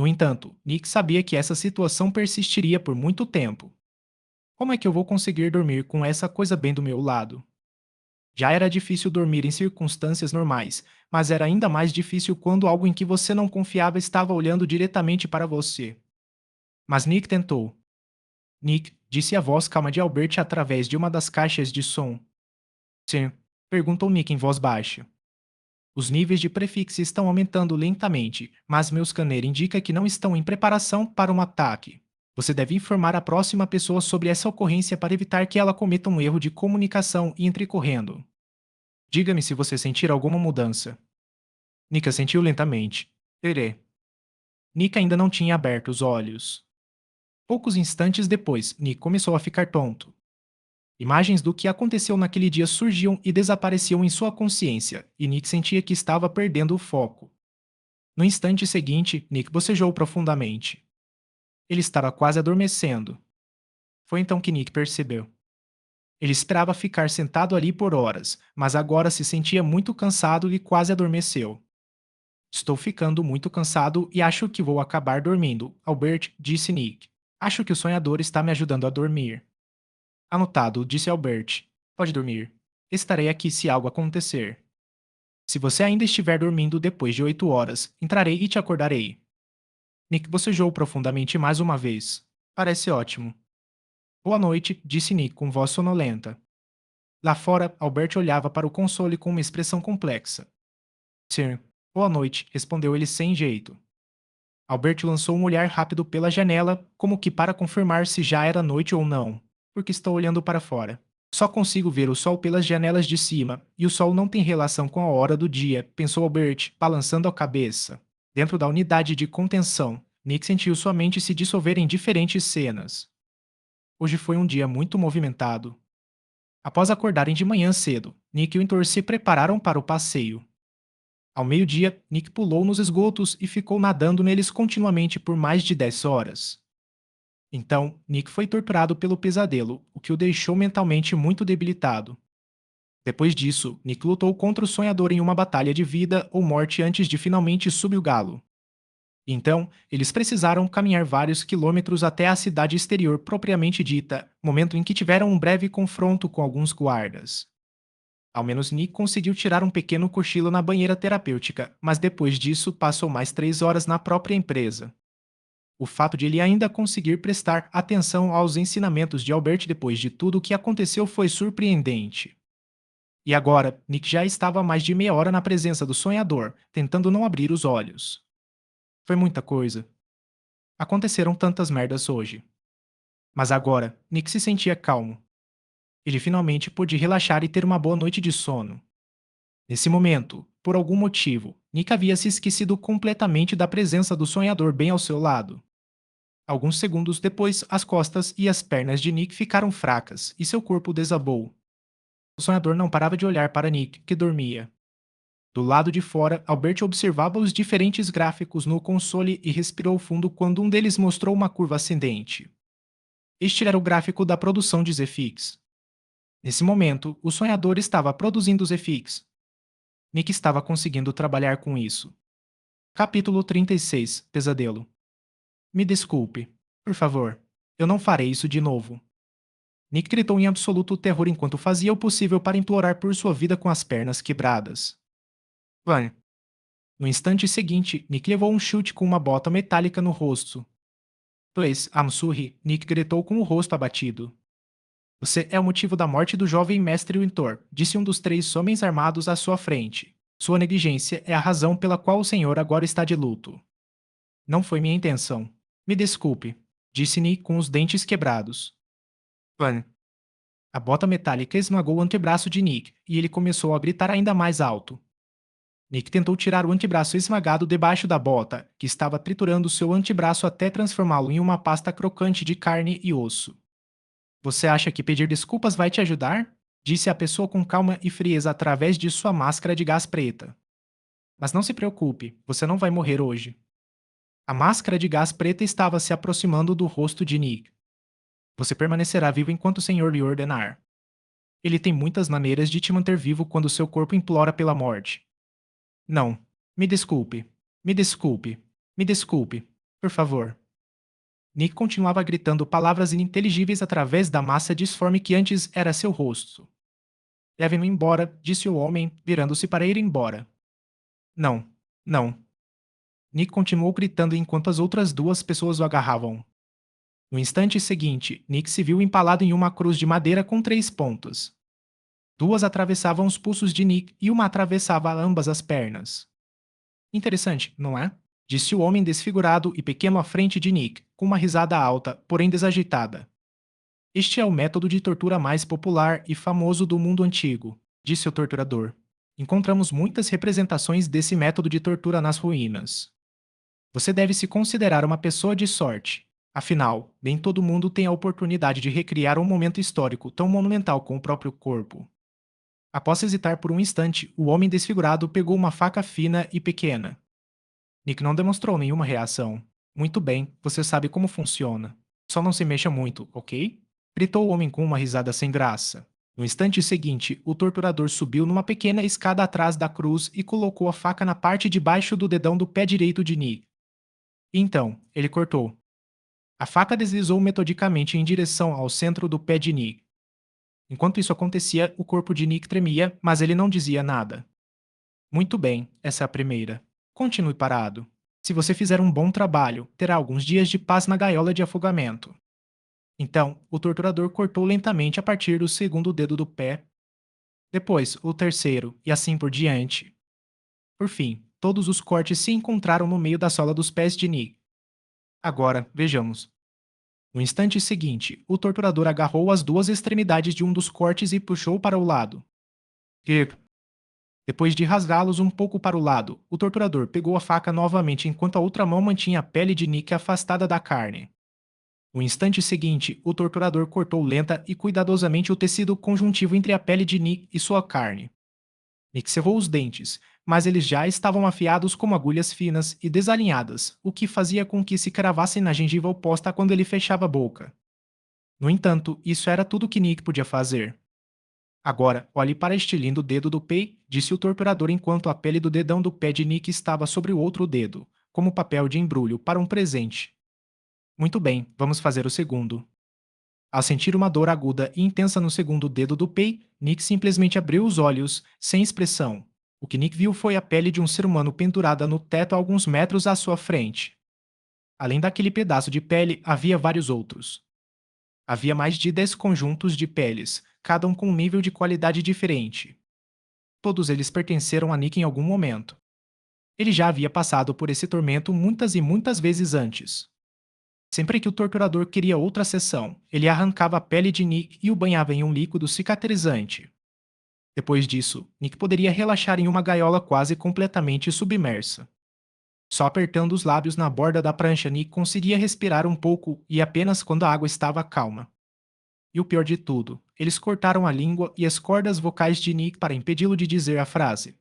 [SPEAKER 1] No entanto, Nick sabia que essa situação persistiria por muito tempo. Como é que eu vou conseguir dormir com essa coisa bem do meu lado? Já era difícil dormir em circunstâncias normais, mas era ainda mais difícil quando algo em que você não confiava estava olhando diretamente para você. Mas Nick tentou. Nick, Disse a voz calma de Albert através de uma das caixas de som. Sim, perguntou Nick em voz baixa. Os níveis de prefixo estão aumentando lentamente, mas meu scanner indica que não estão em preparação para um ataque. Você deve informar a próxima pessoa sobre essa ocorrência para evitar que ela cometa um erro de comunicação e entre correndo. Diga-me se você sentir alguma mudança. Nika sentiu lentamente. Terê. Nika ainda não tinha aberto os olhos. Poucos instantes depois, Nick começou a ficar tonto. Imagens do que aconteceu naquele dia surgiam e desapareciam em sua consciência, e Nick sentia que estava perdendo o foco. No instante seguinte, Nick bocejou profundamente. Ele estava quase adormecendo. Foi então que Nick percebeu. Ele esperava ficar sentado ali por horas, mas agora se sentia muito cansado e quase adormeceu. Estou ficando muito cansado e acho que vou acabar dormindo, Albert, disse Nick. Acho que o sonhador está me ajudando a dormir. Anotado, disse Albert. Pode dormir. Estarei aqui se algo acontecer. Se você ainda estiver dormindo depois de 8 horas, entrarei e te acordarei. Nick bocejou profundamente mais uma vez. Parece ótimo. Boa noite, disse Nick com voz sonolenta. Lá fora, Albert olhava para o console com uma expressão complexa. Sim. Boa noite, respondeu ele sem jeito. Albert lançou um olhar rápido pela janela, como que para confirmar se já era noite ou não. Porque estou olhando para fora. Só consigo ver o sol pelas janelas de cima, e o sol não tem relação com a hora do dia, pensou Albert, balançando a cabeça. Dentro da unidade de contenção, Nick sentiu sua mente se dissolver em diferentes cenas. Hoje foi um dia muito movimentado. Após acordarem de manhã cedo, Nick e o Intor se prepararam para o passeio. Ao meio-dia, Nick pulou nos esgotos e ficou nadando neles continuamente por mais de 10 horas. Então, Nick foi torturado pelo pesadelo, o que o deixou mentalmente muito debilitado. Depois disso, Nick lutou contra o sonhador em uma batalha de vida ou morte antes de finalmente subjugá-lo. Então, eles precisaram caminhar vários quilômetros até a cidade exterior propriamente dita, momento em que tiveram um breve confronto com alguns guardas. Ao menos Nick conseguiu tirar um pequeno cochilo na banheira terapêutica, mas depois disso passou mais 3 horas na própria empresa. O fato de ele ainda conseguir prestar atenção aos ensinamentos de Albert depois de tudo o que aconteceu foi surpreendente. E agora, Nick já estava há mais de meia hora na presença do sonhador, tentando não abrir os olhos. Foi muita coisa. Aconteceram tantas merdas hoje. Mas agora, Nick se sentia calmo. Ele finalmente pôde relaxar e ter uma boa noite de sono. Nesse momento, por algum motivo, Nick havia se esquecido completamente da presença do sonhador bem ao seu lado. Alguns segundos depois, as costas e as pernas de Nick ficaram fracas e seu corpo desabou. O sonhador não parava de olhar para Nick, que dormia. Do lado de fora, Albert observava os diferentes gráficos no console e respirou fundo quando um deles mostrou uma curva ascendente. Este era o gráfico da produção de Zefix. Nesse momento, o sonhador estava produzindo Zefix. Nick estava conseguindo trabalhar com isso. Capítulo 36 Pesadelo. Me desculpe. Por favor. Eu não farei isso de novo. Nick gritou em absoluto terror enquanto fazia o possível para implorar por sua vida com as pernas quebradas. Van. No instante seguinte, Nick levou um chute com uma bota metálica no rosto. Please, I'm sorry, Nick gritou com o rosto abatido. Você é o motivo da morte do jovem mestre Wintor, disse um dos 3 homens armados à sua frente. Sua negligência é a razão pela qual o senhor agora está de luto. Não foi minha intenção. Me desculpe, disse Nick com os dentes quebrados. Van. A bota metálica esmagou o antebraço de Nick e ele começou a gritar ainda mais alto. Nick tentou tirar o antebraço esmagado debaixo da bota, que estava triturando seu antebraço até transformá-lo em uma pasta crocante de carne e osso. Você acha que pedir desculpas vai te ajudar? Disse a pessoa com calma e frieza através de sua máscara de gás preta. Mas não se preocupe, você não vai morrer hoje. A máscara de gás preta estava se aproximando do rosto de Nick. Você permanecerá vivo enquanto o Senhor lhe ordenar. Ele tem muitas maneiras de te manter vivo quando seu corpo implora pela morte. Não. Me desculpe. Me desculpe. Me desculpe. Por favor. Nick continuava gritando palavras ininteligíveis através da massa disforme que antes era seu rosto. Leve-me embora, disse o homem, virando-se para ir embora. Não. Não. Nick continuou gritando enquanto as outras 2 pessoas o agarravam. No instante seguinte, Nick se viu empalado em uma cruz de madeira com 3 pontas. Duas atravessavam os pulsos de Nick e uma atravessava ambas as pernas. Interessante, não é? Disse o homem desfigurado e pequeno à frente de Nick, com uma risada alta, porém desagitada. Este é o método de tortura mais popular e famoso do mundo antigo, disse o torturador. Encontramos muitas representações desse método de tortura nas ruínas. Você deve se considerar uma pessoa de sorte. Afinal, nem todo mundo tem a oportunidade de recriar um momento histórico tão monumental com o próprio corpo. Após hesitar por um instante, o homem desfigurado pegou uma faca fina e pequena. Nick não demonstrou nenhuma reação. Muito bem, você sabe como funciona. Só não se mexa muito, ok? Gritou o homem com uma risada sem graça. No instante seguinte, o torturador subiu numa pequena escada atrás da cruz e colocou a faca na parte de baixo do dedão do pé direito de Nick. Então, ele cortou. A faca deslizou metodicamente em direção ao centro do pé de Nick. Enquanto isso acontecia, o corpo de Nick tremia, mas ele não dizia nada. Muito bem, essa é a primeira. Continue parado. Se você fizer um bom trabalho, terá alguns dias de paz na gaiola de afogamento. Então, o torturador cortou lentamente a partir do segundo dedo do pé, depois o terceiro e assim por diante. Por fim, todos os cortes se encontraram no meio da sola dos pés de Nick. Agora, vejamos. No instante seguinte, o torturador agarrou as duas extremidades de um dos cortes e puxou para o lado. E, depois de rasgá-los um pouco para o lado, o torturador pegou a faca novamente enquanto a outra mão mantinha a pele de Nick afastada da carne. No instante seguinte, o torturador cortou lenta e cuidadosamente o tecido conjuntivo entre a pele de Nick e sua carne. Nick cerrou os dentes, mas eles já estavam afiados como agulhas finas e desalinhadas, o que fazia com que se cravassem na gengiva oposta quando ele fechava a boca. No entanto, isso era tudo que Nick podia fazer. Agora, olhe para este lindo dedo do pé, disse o torturador enquanto a pele do dedão do pé de Nick estava sobre o outro dedo, como papel de embrulho para um presente. Muito bem, vamos fazer o segundo. Ao sentir uma dor aguda e intensa no segundo dedo do pé, Nick simplesmente abriu os olhos, sem expressão. O que Nick viu foi a pele de um ser humano pendurada no teto a alguns metros à sua frente. Além daquele pedaço de pele, havia vários outros. Havia mais de 10 conjuntos de peles, cada um com um nível de qualidade diferente. Todos eles pertenceram a Nick em algum momento. Ele já havia passado por esse tormento muitas e muitas vezes antes. Sempre que o torturador queria outra sessão, ele arrancava a pele de Nick e o banhava em um líquido cicatrizante. Depois disso, Nick poderia relaxar em uma gaiola quase completamente submersa. Só apertando os lábios na borda da prancha, Nick conseguia respirar um pouco e apenas quando a água estava calma. E o pior de tudo, eles cortaram a língua e as cordas vocais de Nick para impedi-lo de dizer a frase.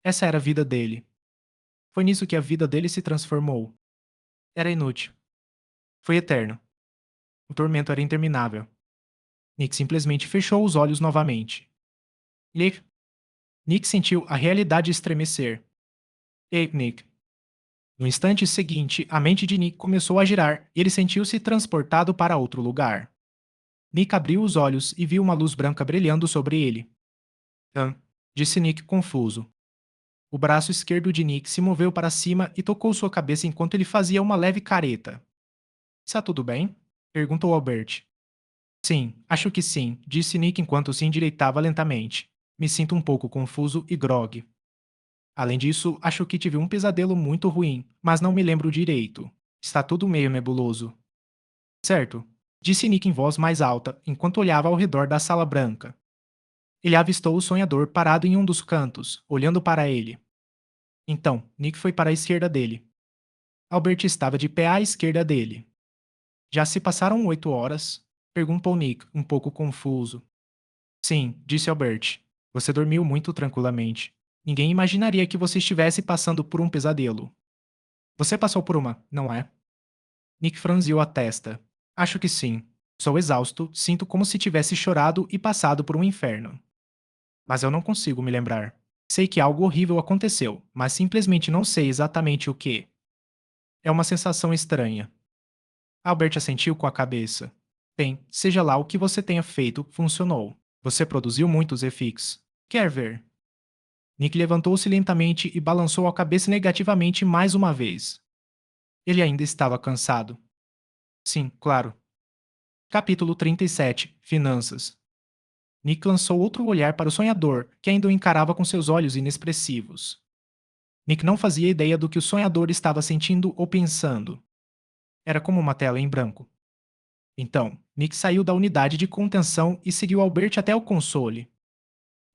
[SPEAKER 1] Essa era a vida dele. Foi nisso que a vida dele se transformou. Era inútil. Foi eterno. O tormento era interminável. Nick simplesmente fechou os olhos novamente. Nick. Nick sentiu a realidade estremecer. Ei, Nick. No instante seguinte, a mente de Nick começou a girar e ele sentiu-se transportado para outro lugar. Nick abriu os olhos e viu uma luz branca brilhando sobre ele. Disse Nick confuso. O braço esquerdo de Nick se moveu para cima e tocou sua cabeça enquanto ele fazia uma leve careta. Está tudo bem? Perguntou Albert. Sim, acho que sim, disse Nick enquanto se endireitava lentamente. Me sinto um pouco confuso e grogue. Além disso, acho que tive um pesadelo muito ruim, mas não me lembro direito. Está tudo meio nebuloso. Certo, disse Nick em voz mais alta, enquanto olhava ao redor da sala branca. Ele avistou o sonhador parado em um dos cantos, olhando para ele. Então, Nick foi para a esquerda dele. Albert estava de pé à esquerda dele. Já se passaram 8 horas? Perguntou Nick, um pouco confuso. Sim, disse Albert. Você dormiu muito tranquilamente. Ninguém imaginaria que você estivesse passando por um pesadelo. Você passou por uma, não é? Nick franziu a testa. Acho que sim. Sou exausto, sinto como se tivesse chorado e passado por um inferno. Mas eu não consigo me lembrar. Sei que algo horrível aconteceu, mas simplesmente não sei exatamente o que. É uma sensação estranha. Albert assentiu com a cabeça. Bem, seja lá o que você tenha feito, funcionou. Você produziu muitos efix. Quer ver? Nick levantou-se lentamente e balançou a cabeça negativamente mais uma vez. Ele ainda estava cansado. Sim, claro. Capítulo 37. Finanças. Nick lançou outro olhar para o sonhador, que ainda o encarava com seus olhos inexpressivos. Nick não fazia ideia do que o sonhador estava sentindo ou pensando. Era como uma tela em branco. Então, Nick saiu da unidade de contenção e seguiu Albert até o console.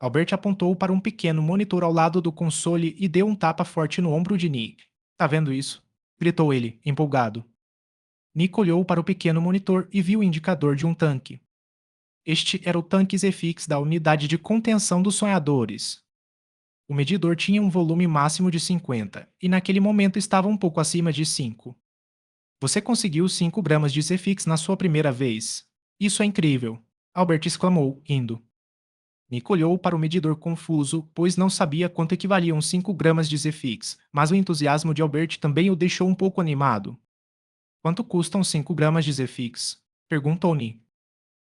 [SPEAKER 1] Albert apontou para um pequeno monitor ao lado do console e deu um tapa forte no ombro de Nick. Tá vendo isso? Gritou ele, empolgado. Nick olhou para o pequeno monitor e viu o indicador de um tanque. Este era o tanque Zefix da unidade de contenção dos sonhadores. O medidor tinha um volume máximo de 50, e naquele momento estava um pouco acima de 5. Você conseguiu 5 gramas de Zefix na sua primeira vez. Isso é incrível! Albert exclamou, rindo. Nick olhou para o medidor confuso, pois não sabia quanto equivaliam 5 gramas de Zefix, mas o entusiasmo de Albert também o deixou um pouco animado. Quanto custam 5 gramas de Zefix? Perguntou Nick.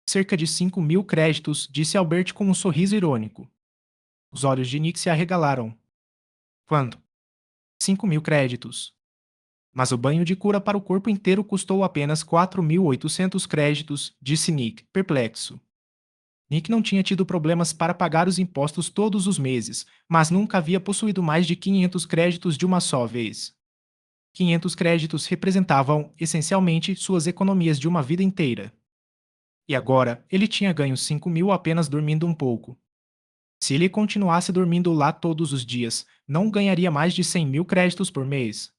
[SPEAKER 1] Cerca de 5.000 créditos, disse Albert com um sorriso irônico. Os olhos de Nick se arregalaram. Quanto? 5.000 créditos. Mas o banho de cura para o corpo inteiro custou apenas 4.800 créditos, disse Nick, perplexo. Nick não tinha tido problemas para pagar os impostos todos os meses, mas nunca havia possuído mais de 500 créditos de uma só vez. 500 créditos representavam, essencialmente, suas economias de uma vida inteira. E agora, ele tinha ganho 5.000 apenas dormindo um pouco. Se ele continuasse dormindo lá todos os dias, não ganharia mais de 100.000 créditos por mês.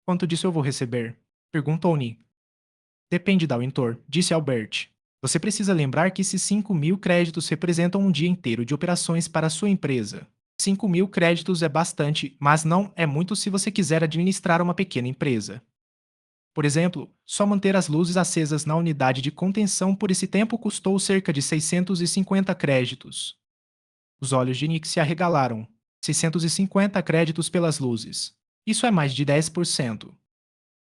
[SPEAKER 1] Quanto disso eu vou receber? Perguntou Nick. Depende da Wintor, disse Albert. Você precisa lembrar que esses 5.000 créditos representam um dia inteiro de operações para a sua empresa. 5.000 créditos é bastante, mas não é muito se você quiser administrar uma pequena empresa. Por exemplo, só manter as luzes acesas na unidade de contenção por esse tempo custou cerca de 650 créditos. Os olhos de Nick se arregalaram. 650 créditos pelas luzes. Isso é mais de 10%.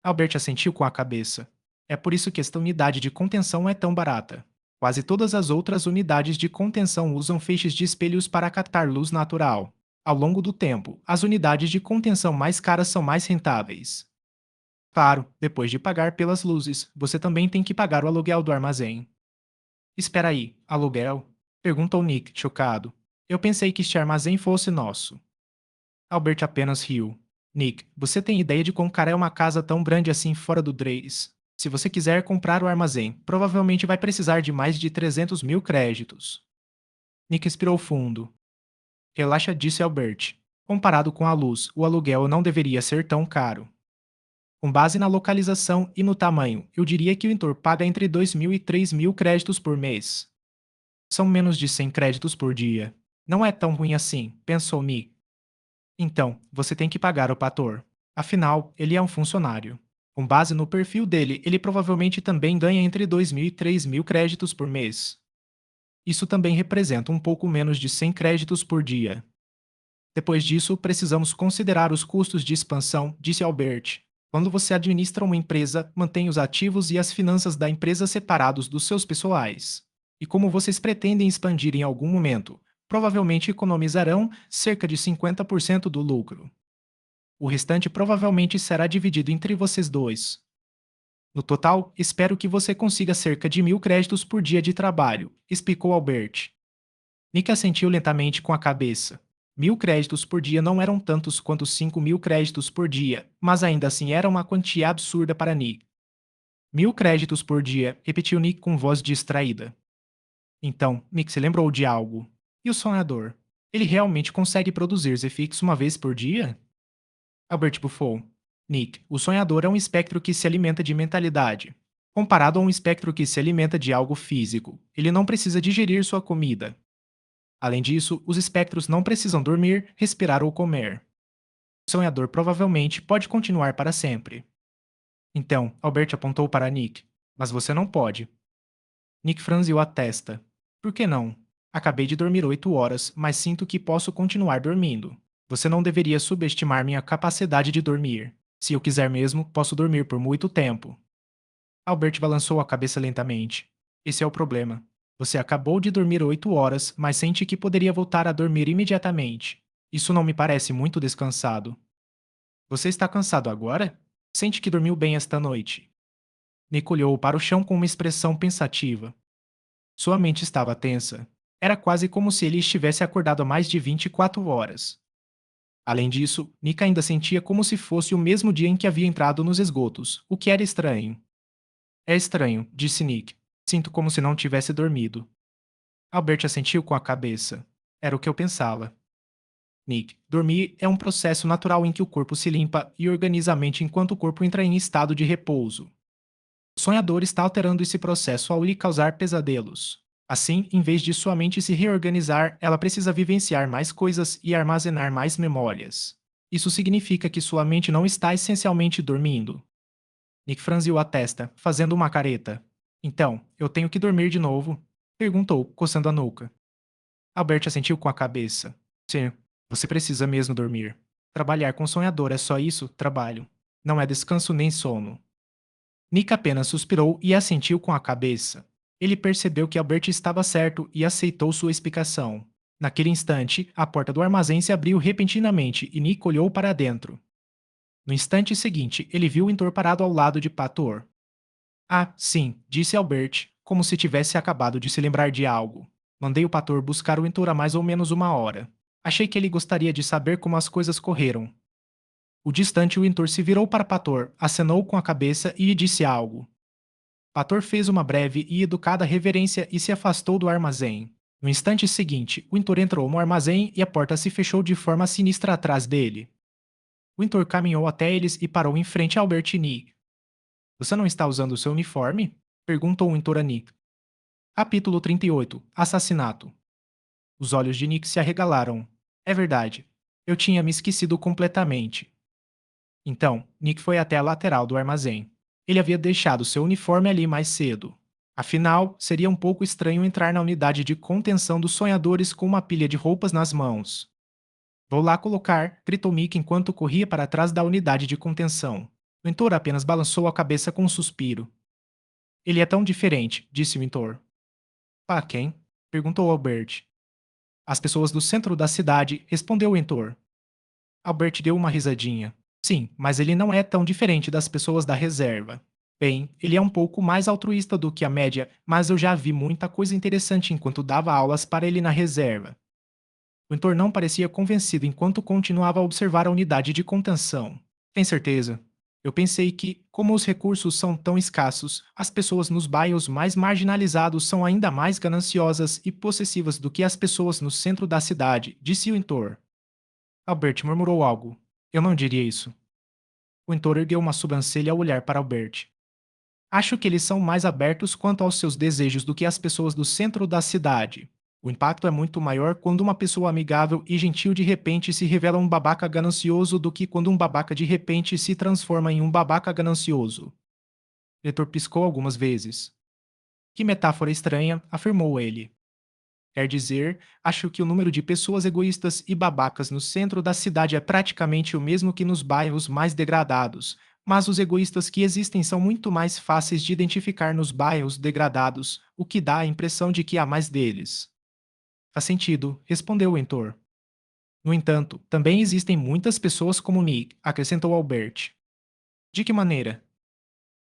[SPEAKER 1] Albert assentiu com a cabeça. É por isso que esta unidade de contenção é tão barata. Quase todas as outras unidades de contenção usam feixes de espelhos para captar luz natural. Ao longo do tempo, as unidades de contenção mais caras são mais rentáveis. Claro, depois de pagar pelas luzes, você também tem que pagar o aluguel do armazém. Espera aí, aluguel? Perguntou Nick, chocado. Eu pensei que este armazém fosse nosso. Albert apenas riu. Nick, você tem ideia de quão cara é uma casa tão grande assim fora do Drace? Se você quiser comprar o armazém, provavelmente vai precisar de mais de 300.000 créditos. Nick respirou fundo. Relaxa, disse Albert. Comparado com a luz, o aluguel não deveria ser tão caro. Com base na localização e no tamanho, eu diria que o Intor paga entre 2.000 e 3.000 créditos por mês. São menos de 100 créditos por dia. Não é tão ruim assim, pensou Nick. Então, você tem que pagar o pator. Afinal, ele é um funcionário. Com base no perfil dele, ele provavelmente também ganha entre 2.000 e 3.000 créditos por mês. Isso também representa um pouco menos de 100 créditos por dia. Depois disso, precisamos considerar os custos de expansão, disse Albert. Quando você administra uma empresa, mantém os ativos e as finanças da empresa separados dos seus pessoais. E como vocês pretendem expandir em algum momento, provavelmente economizarão cerca de 50% do lucro. O restante provavelmente será dividido entre vocês dois. No total, espero que você consiga cerca de 1.000 créditos por dia de trabalho, explicou Albert. Nick assentiu lentamente com a cabeça. 1.000 créditos por dia não eram tantos quanto 5.000 créditos por dia, mas ainda assim era uma quantia absurda para Nick. 1.000 créditos por dia, repetiu Nick com voz distraída. Então, Nick se lembrou de algo. E o sonhador? Ele realmente consegue produzir Zefix uma vez por dia? Albert bufou. Nick, o sonhador é um espectro que se alimenta de mentalidade. Comparado a um espectro que se alimenta de algo físico, ele não precisa digerir sua comida. Além disso, os espectros não precisam dormir, respirar ou comer. O sonhador provavelmente pode continuar para sempre. Então, Albert apontou para Nick. Mas você não pode. Nick franziu a testa. Por que não? Acabei de dormir 8 horas, mas sinto que posso continuar dormindo. Você não deveria subestimar minha capacidade de dormir. Se eu quiser mesmo, posso dormir por muito tempo. Albert balançou a cabeça lentamente. Esse é o problema. Você acabou de dormir 8 horas, mas sente que poderia voltar a dormir imediatamente. Isso não me parece muito descansado. Você está cansado agora? Sente que dormiu bem esta noite. Nick olhou para o chão com uma expressão pensativa. Sua mente estava tensa. Era quase como se ele estivesse acordado há mais de 24 horas. Além disso, Nick ainda sentia como se fosse o mesmo dia em que havia entrado nos esgotos, o que era estranho. É estranho, disse Nick. Sinto como se não tivesse dormido. Albert assentiu com a cabeça. Era o que eu pensava. Nick, dormir é um processo natural em que o corpo se limpa e organiza a mente enquanto o corpo entra em estado de repouso. O sonhador está alterando esse processo ao lhe causar pesadelos. Assim, em vez de sua mente se reorganizar, ela precisa vivenciar mais coisas e armazenar mais memórias. Isso significa que sua mente não está essencialmente dormindo. Nick franziu a testa, fazendo uma careta. Então, eu tenho que dormir de novo? Perguntou, coçando a nuca. Albert assentiu com a cabeça. Sim, você precisa mesmo dormir. Trabalhar com sonhador é só isso, trabalho. Não é descanso nem sono. Nick apenas suspirou e assentiu com a cabeça. Ele percebeu que Albert estava certo e aceitou sua explicação. Naquele instante, a porta do armazém se abriu repentinamente e Nick olhou para dentro. No instante seguinte, ele viu o Intor parado ao lado de Pator. Ah, sim, disse Albert, como se tivesse acabado de se lembrar de algo. Mandei o Pator buscar o Intor há mais ou menos uma hora. Achei que ele gostaria de saber como as coisas correram. O distante Winter se virou para Pator, acenou com a cabeça e lhe disse algo. Pator fez uma breve e educada reverência e se afastou do armazém. No instante seguinte, Winter entrou no armazém e a porta se fechou de forma sinistra atrás dele. Winter caminhou até eles e parou em frente a Albert e Nick. Você não está usando o seu uniforme? Perguntou Winter a Nick. Capítulo 38. Assassinato. Os olhos de Nick se arregalaram. É verdade. Eu tinha me esquecido completamente. Então, Nick foi até a lateral do armazém. Ele havia deixado seu uniforme ali mais cedo. Afinal, seria um pouco estranho entrar na unidade de contenção dos sonhadores com uma pilha de roupas nas mãos. Vou lá colocar, gritou Nick enquanto corria para trás da unidade de contenção. O Mentor apenas balançou a cabeça com um suspiro. Ele é tão diferente, disse o Mentor. Pá, quem? Perguntou Albert. As pessoas do centro da cidade, respondeu o Mentor. Albert deu uma risadinha. Sim, mas ele não é tão diferente das pessoas da reserva. Bem, ele é um pouco mais altruísta do que a média, mas eu já vi muita coisa interessante enquanto dava aulas para ele na reserva. O mentor não parecia convencido enquanto continuava a observar a unidade de contenção. Tem certeza? Eu pensei que, como os recursos são tão escassos, as pessoas nos bairros mais marginalizados são ainda mais gananciosas e possessivas do que as pessoas no centro da cidade, disse o mentor. Albert murmurou algo. Eu não diria isso. O mentor ergueu uma sobrancelha ao olhar para Albert. Acho que eles são mais abertos quanto aos seus desejos do que as pessoas do centro da cidade. O impacto é muito maior quando uma pessoa amigável e gentil de repente se revela um babaca ganancioso do que quando um babaca de repente se transforma em um babaca ganancioso. O leitor piscou algumas vezes. Que metáfora estranha, afirmou ele. Quer dizer, acho que o número de pessoas egoístas e babacas no centro da cidade é praticamente o mesmo que nos bairros mais degradados, mas os egoístas que existem são muito mais fáceis de identificar nos bairros degradados, o que dá a impressão de que há mais deles. Faz sentido, respondeu o Entor. No entanto, também existem muitas pessoas como Nick, acrescentou Albert. De que maneira?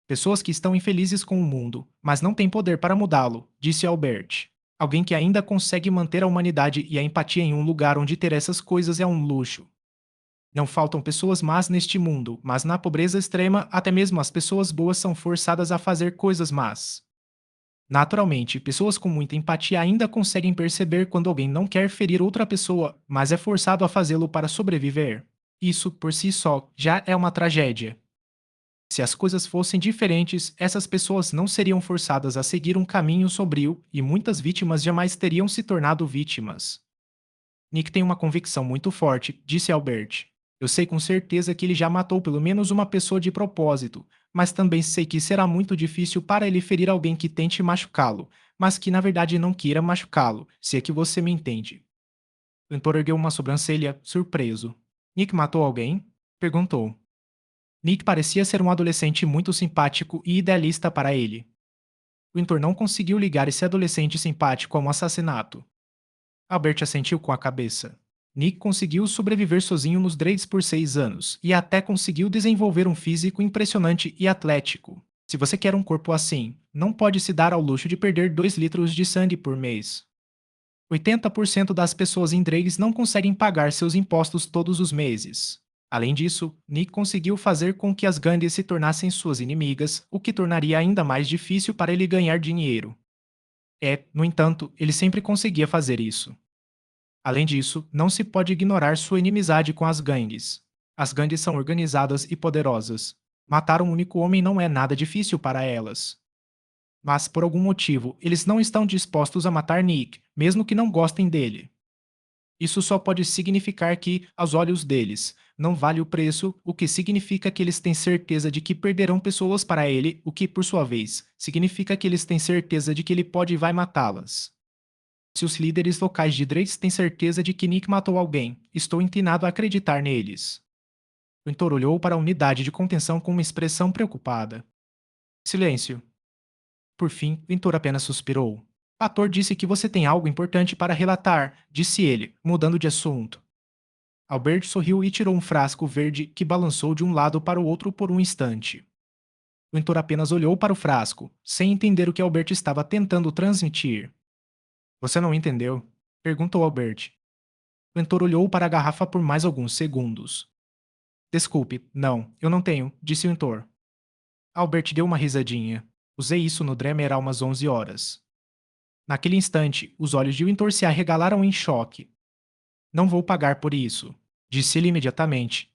[SPEAKER 1] Pessoas que estão infelizes com o mundo, mas não têm poder para mudá-lo, disse Albert. Alguém que ainda consegue manter a humanidade e a empatia em um lugar onde ter essas coisas é um luxo. Não faltam pessoas más neste mundo, mas na pobreza extrema, até mesmo as pessoas boas são forçadas a fazer coisas más. Naturalmente, pessoas com muita empatia ainda conseguem perceber quando alguém não quer ferir outra pessoa, mas é forçado a fazê-lo para sobreviver. Isso, por si só, já é uma tragédia. Se as coisas fossem diferentes, essas pessoas não seriam forçadas a seguir um caminho sombrio e muitas vítimas jamais teriam se tornado vítimas. Nick tem uma convicção muito forte, disse Albert. Eu sei com certeza que ele já matou pelo menos uma pessoa de propósito, mas também sei que será muito difícil para ele ferir alguém que tente machucá-lo, mas que na verdade não queira machucá-lo, se é que você me entende. O mentor ergueu uma sobrancelha, surpreso. Nick matou alguém? Perguntou. Nick parecia ser um adolescente muito simpático e idealista para ele. O mentor não conseguiu ligar esse adolescente simpático a um assassinato. Albert assentiu com a cabeça. Nick conseguiu sobreviver sozinho nos Drades por 6 anos, e até conseguiu desenvolver um físico impressionante e atlético. Se você quer um corpo assim, não pode se dar ao luxo de perder 2 litros de sangue por mês. 80% das pessoas em Drages não conseguem pagar seus impostos todos os meses. Além disso, Nick conseguiu fazer com que as gangues se tornassem suas inimigas, o que tornaria ainda mais difícil para ele ganhar dinheiro. No entanto, ele sempre conseguia fazer isso. Além disso, não se pode ignorar sua inimizade com as gangues. As gangues são organizadas e poderosas. Matar um único homem não é nada difícil para elas. Mas, por algum motivo, eles não estão dispostos a matar Nick, mesmo que não gostem dele. Isso só pode significar que, aos olhos deles, não vale o preço, o que significa que eles têm certeza de que perderão pessoas para ele, o que, por sua vez, significa que eles têm certeza de que ele pode e vai matá-las. Se os líderes locais de Drace têm certeza de que Nick matou alguém, estou inclinado a acreditar neles. O Mentor olhou para a unidade de contenção com uma expressão preocupada. Silêncio. Por fim, Ventura apenas suspirou. Ator disse que você tem algo importante para relatar, disse ele, mudando de assunto. Albert sorriu e tirou um frasco verde que balançou de um lado para o outro por um instante. Ventura apenas olhou para o frasco, sem entender o que Albert estava tentando transmitir. Você não entendeu? Perguntou Albert. Ventura olhou para a garrafa por mais alguns segundos. Desculpe, não, eu não tenho, disse Ventor. Albert deu uma risadinha. Usei isso no Dremer há umas 11 horas. Naquele instante, os olhos de Winter se arregalaram em choque. Não vou pagar por isso, disse ele imediatamente.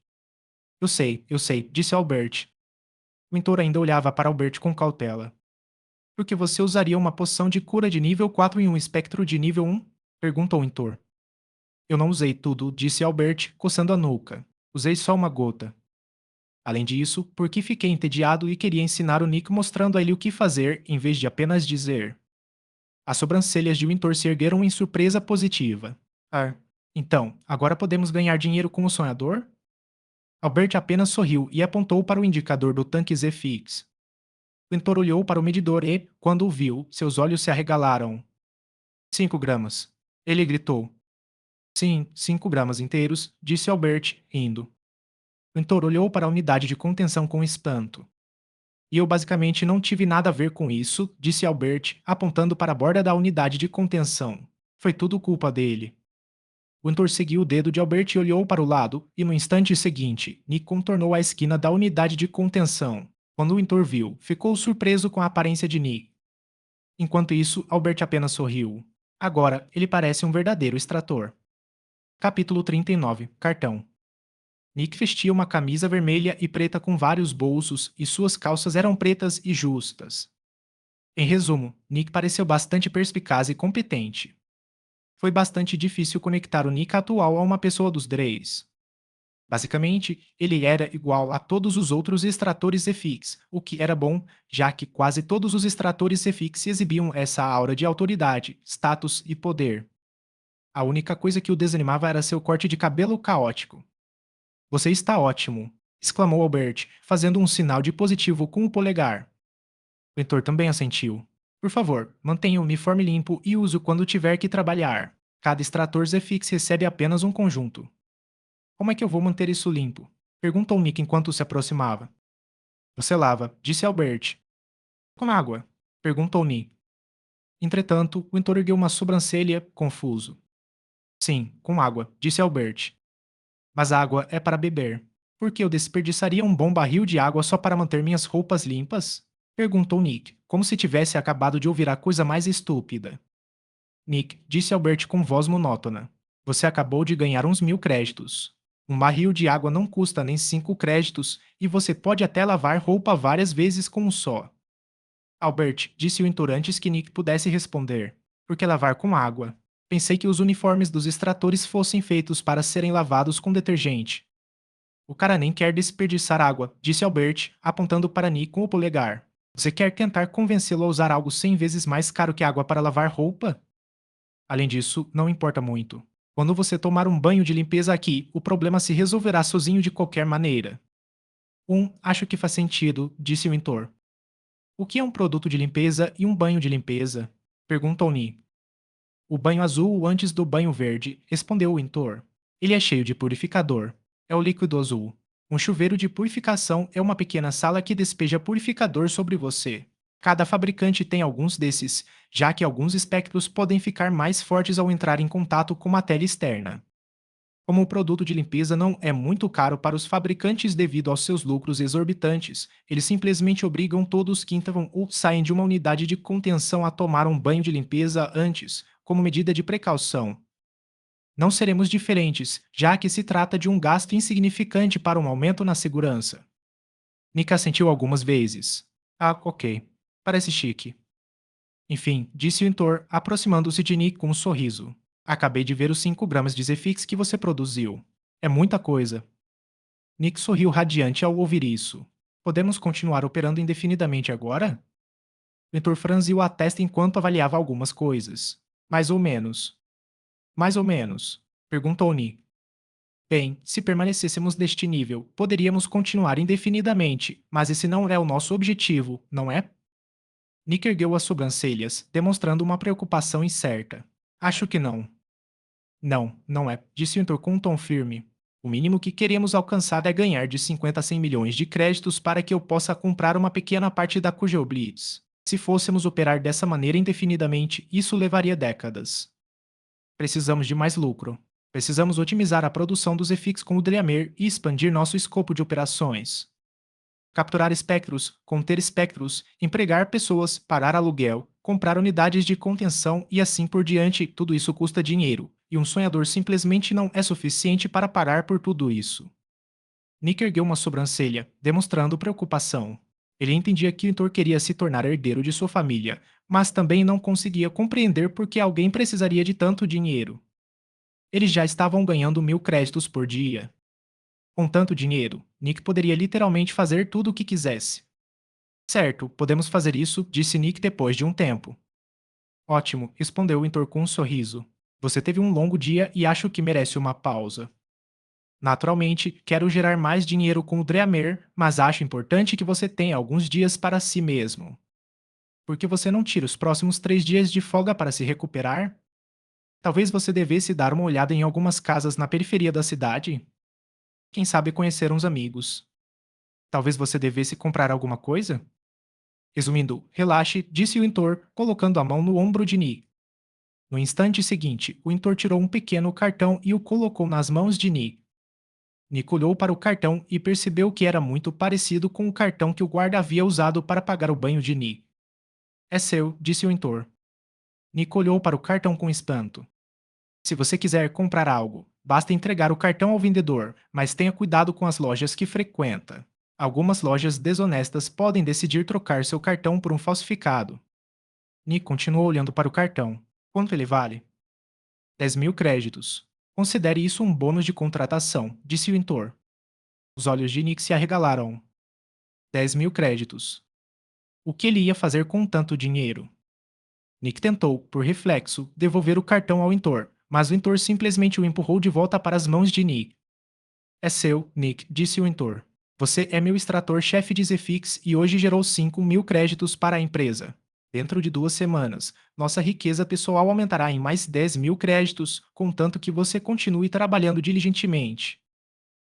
[SPEAKER 1] Eu sei, disse Albert. Winter ainda olhava para Albert com cautela. Por que você usaria uma poção de cura de nível 4 em um espectro de nível 1? Perguntou Winter. Eu não usei tudo, disse Albert, coçando a nuca. Usei só uma gota. Além disso, porque fiquei entediado e queria ensinar o Nick mostrando a ele o que fazer, em vez de apenas dizer. As sobrancelhas de Winter se ergueram em surpresa positiva. Ah, então, agora podemos ganhar dinheiro com o sonhador? Albert apenas sorriu e apontou para o indicador do tanque Z-Fix. Winter olhou para o medidor e, quando o viu, seus olhos se arregalaram. 5 gramas. Ele gritou. Sim, 5 gramas inteiros, disse Albert, rindo. Winter olhou para a unidade de contenção com espanto. E eu basicamente não tive nada a ver com isso, disse Albert, apontando para a borda da unidade de contenção. Foi tudo culpa dele. Winter seguiu o dedo de Albert e olhou para o lado, e no instante seguinte, Nick contornou a esquina da unidade de contenção. Quando Winter viu, ficou surpreso com a aparência de Nick. Enquanto isso, Albert apenas sorriu. Agora, ele parece um verdadeiro extrator. Capítulo 39. Cartão. Nick vestia uma camisa vermelha e preta com vários bolsos, e suas calças eram pretas e justas. Em resumo, Nick pareceu bastante perspicaz e competente. Foi bastante difícil conectar o Nick atual a uma pessoa dos Dreis. Basicamente, ele era igual a todos os outros extratores EFIX, o que era bom, já que quase todos os extratores EFIX exibiam essa aura de autoridade, status e poder. A única coisa que o desanimava era seu corte de cabelo caótico. Você está ótimo, exclamou Albert, fazendo um sinal de positivo com o polegar. O mentor também assentiu. Por favor, mantenha o uniforme limpo e use-o quando tiver que trabalhar. Cada extrator Zefix recebe apenas um conjunto. Como é que eu vou manter isso limpo? Perguntou Nick enquanto se aproximava. Você lava, disse Albert. Com água? Perguntou Nick. Entretanto, o mentor ergueu uma sobrancelha, confuso. Sim, com água, disse Albert. Mas a água é para beber. Por que eu desperdiçaria um bom barril de água só para manter minhas roupas limpas? Perguntou Nick, como se tivesse acabado de ouvir a coisa mais estúpida. Nick, disse Albert com voz monótona. Você acabou de ganhar uns 1000 créditos. Um barril de água não custa nem 5 créditos e você pode até lavar roupa várias vezes com um só. Albert, disse o Intor antes que Nick pudesse responder. Por que lavar com água? Pensei que os uniformes dos extratores fossem feitos para serem lavados com detergente. O cara nem quer desperdiçar água, disse Albert, apontando para Nick com o polegar. Você quer tentar convencê-lo a usar algo 100 vezes mais caro que água para lavar roupa? Além disso, não importa muito. Quando você tomar um banho de limpeza aqui, o problema se resolverá sozinho de qualquer maneira. Acho que faz sentido, disse o Intor. O que é um produto de limpeza e um banho de limpeza? Perguntou Ni. O banho azul antes do banho verde, respondeu o Intor. Ele é cheio de purificador. É o líquido azul. Um chuveiro de purificação é uma pequena sala que despeja purificador sobre você. Cada fabricante tem alguns desses, já que alguns espectros podem ficar mais fortes ao entrar em contato com matéria externa. Como o produto de limpeza não é muito caro para os fabricantes devido aos seus lucros exorbitantes, eles simplesmente obrigam todos que entram ou saem de uma unidade de contenção a tomar um banho de limpeza antes, como medida de precaução. Não seremos diferentes, já que se trata de um gasto insignificante para um aumento na segurança. Nika assentiu algumas vezes. Ah, ok. Parece chique. Enfim, disse o Intor, aproximando-se de Nick com um sorriso. Acabei de ver os 5 gramas de Zefix que você produziu. É muita coisa. Nick sorriu radiante ao ouvir isso. Podemos continuar operando indefinidamente agora? O Intor franziu a testa enquanto avaliava algumas coisas. Mais ou menos. Mais ou menos. Perguntou Nick. Bem, se permanecêssemos neste nível, poderíamos continuar indefinidamente, mas esse não é o nosso objetivo, não é? Nick ergueu as sobrancelhas, demonstrando uma preocupação incerta. Acho que não. Não, não é, disse o Intor com um tom firme. O mínimo que queremos alcançar é ganhar de 50 a 100 milhões de créditos para que eu possa comprar uma pequena parte da Kugelblitz. Se fôssemos operar dessa maneira indefinidamente, isso levaria décadas. Precisamos de mais lucro. Precisamos otimizar a produção dos EFIX com o Dreamer e expandir nosso escopo de operações. Capturar espectros, conter espectros, empregar pessoas, pagar aluguel, comprar unidades de contenção e assim por diante, tudo isso custa dinheiro, e um sonhador simplesmente não é suficiente para pagar por tudo isso. Nick ergueu uma sobrancelha, demonstrando preocupação. Ele entendia que o Intor queria se tornar herdeiro de sua família, mas também não conseguia compreender por que alguém precisaria de tanto dinheiro. Eles já estavam ganhando 1.000 créditos por dia. Com tanto dinheiro, Nick poderia literalmente fazer tudo o que quisesse. Certo, podemos fazer isso, disse Nick depois de um tempo. Ótimo, respondeu o Intor com um sorriso. Você teve um longo dia e acho que merece uma pausa. Naturalmente, quero gerar mais dinheiro com o Dreamer, mas acho importante que você tenha alguns dias para si mesmo. Por que você não tira os próximos 3 dias de folga para se recuperar? Talvez você devesse dar uma olhada em algumas casas na periferia da cidade. Quem sabe conhecer uns amigos. Talvez você devesse comprar alguma coisa? Resumindo, relaxe, disse o Intor, colocando a mão no ombro de Ni. No instante seguinte, o Intor tirou um pequeno cartão e o colocou nas mãos de Ni. Nick olhou para o cartão e percebeu que era muito parecido com o cartão que o guarda havia usado para pagar o banho de Ni. É seu, disse o Intor. Nick olhou para o cartão com espanto. Se você quiser comprar algo, basta entregar o cartão ao vendedor, mas tenha cuidado com as lojas que frequenta. Algumas lojas desonestas podem decidir trocar seu cartão por um falsificado. Nick continuou olhando para o cartão. Quanto ele vale? 10.000 créditos. Considere isso um bônus de contratação, disse o Intor. Os olhos de Nick se arregalaram. 10.000 créditos. O que ele ia fazer com tanto dinheiro? Nick tentou, por reflexo, devolver o cartão ao Intor, mas o Intor simplesmente o empurrou de volta para as mãos de Nick. É seu, Nick, disse o Intor. Você é meu extrator-chefe de Zefix e hoje gerou 5.000 créditos para a empresa. Dentro de 2 semanas, nossa riqueza pessoal aumentará em mais 10.000 créditos, contanto que você continue trabalhando diligentemente.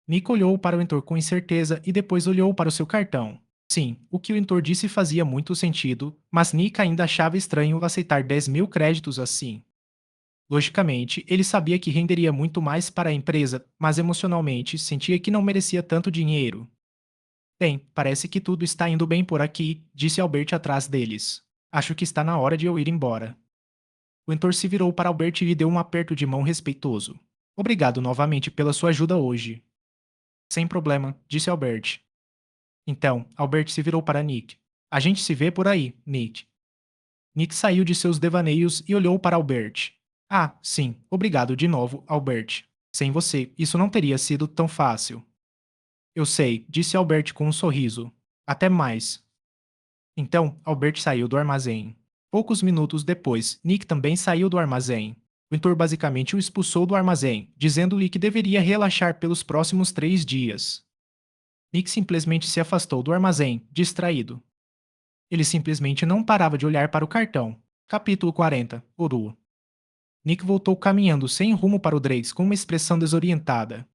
[SPEAKER 1] Nick olhou para o Intor com incerteza e depois olhou para o seu cartão. Sim, o que o Intor disse fazia muito sentido, mas Nick ainda achava estranho aceitar 10.000 créditos assim. Logicamente, ele sabia que renderia muito mais para a empresa, mas emocionalmente sentia que não merecia tanto dinheiro. Bem, parece que tudo está indo bem por aqui, disse Albert atrás deles. Acho que está na hora de eu ir embora. O Intor se virou para Albert e lhe deu um aperto de mão respeitoso. Obrigado novamente pela sua ajuda hoje. Sem problema, disse Albert. Então, Albert se virou para Nick. A gente se vê por aí, Nick. Nick saiu de seus devaneios e olhou para Albert. Ah, sim, obrigado de novo, Albert. Sem você, isso não teria sido tão fácil. Eu sei, disse Albert com um sorriso. Até mais. Então, Albert saiu do armazém. Poucos minutos depois, Nick também saiu do armazém. O Intor basicamente o expulsou do armazém, dizendo-lhe que deveria relaxar pelos próximos 3 dias. Nick simplesmente se afastou do armazém, distraído. Ele simplesmente não parava de olhar para o cartão. Capítulo 40. Uru. Nick voltou caminhando sem rumo para o Drakes com uma expressão desorientada.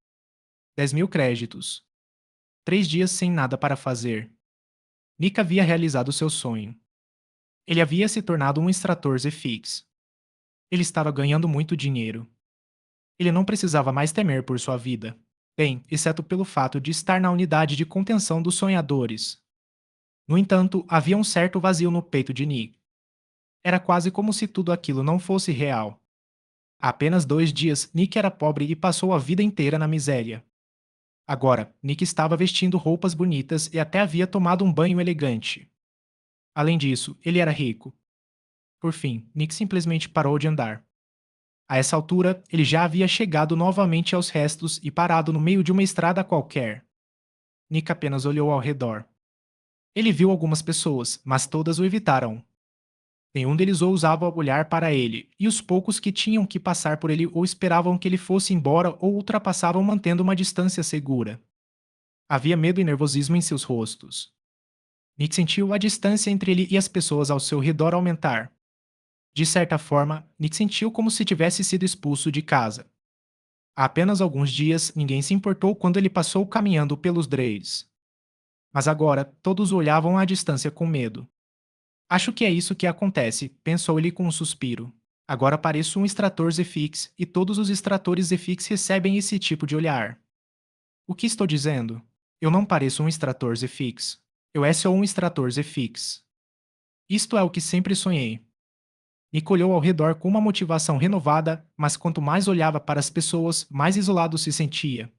[SPEAKER 1] 10.000 créditos. 3 dias sem nada para fazer. Nick havia realizado seu sonho. Ele havia se tornado um extrator ZFix. Ele estava ganhando muito dinheiro. Ele não precisava mais temer por sua vida. Bem, exceto pelo fato de estar na unidade de contenção dos sonhadores. No entanto, havia um certo vazio no peito de Nick. Era quase como se tudo aquilo não fosse real. Há apenas 2 dias, Nick era pobre e passou a vida inteira na miséria. Agora, Nick estava vestindo roupas bonitas e até havia tomado um banho elegante. Além disso, ele era rico. Por fim, Nick simplesmente parou de andar. A essa altura, ele já havia chegado novamente aos restos e parado no meio de uma estrada qualquer. Nick apenas olhou ao redor. Ele viu algumas pessoas, mas todas o evitaram. Nenhum deles ousava olhar para ele, e os poucos que tinham que passar por ele ou esperavam que ele fosse embora ou ultrapassavam mantendo uma distância segura. Havia medo e nervosismo em seus rostos. Nick sentiu a distância entre ele e as pessoas ao seu redor aumentar. De certa forma, Nick sentiu como se tivesse sido expulso de casa. Há apenas alguns dias, ninguém se importou quando ele passou caminhando pelos Dreis. Mas agora, todos o olhavam à distância com medo. Acho que é isso que acontece, pensou ele com um suspiro. Agora pareço um extrator ZFix e todos os extratores ZFix recebem esse tipo de olhar. O que estou dizendo? Eu não pareço um extrator ZFix. Eu sou um extrator ZFix. Isto é o que sempre sonhei. Nick olhou ao redor com uma motivação renovada, mas quanto mais olhava para as pessoas, mais isolado se sentia.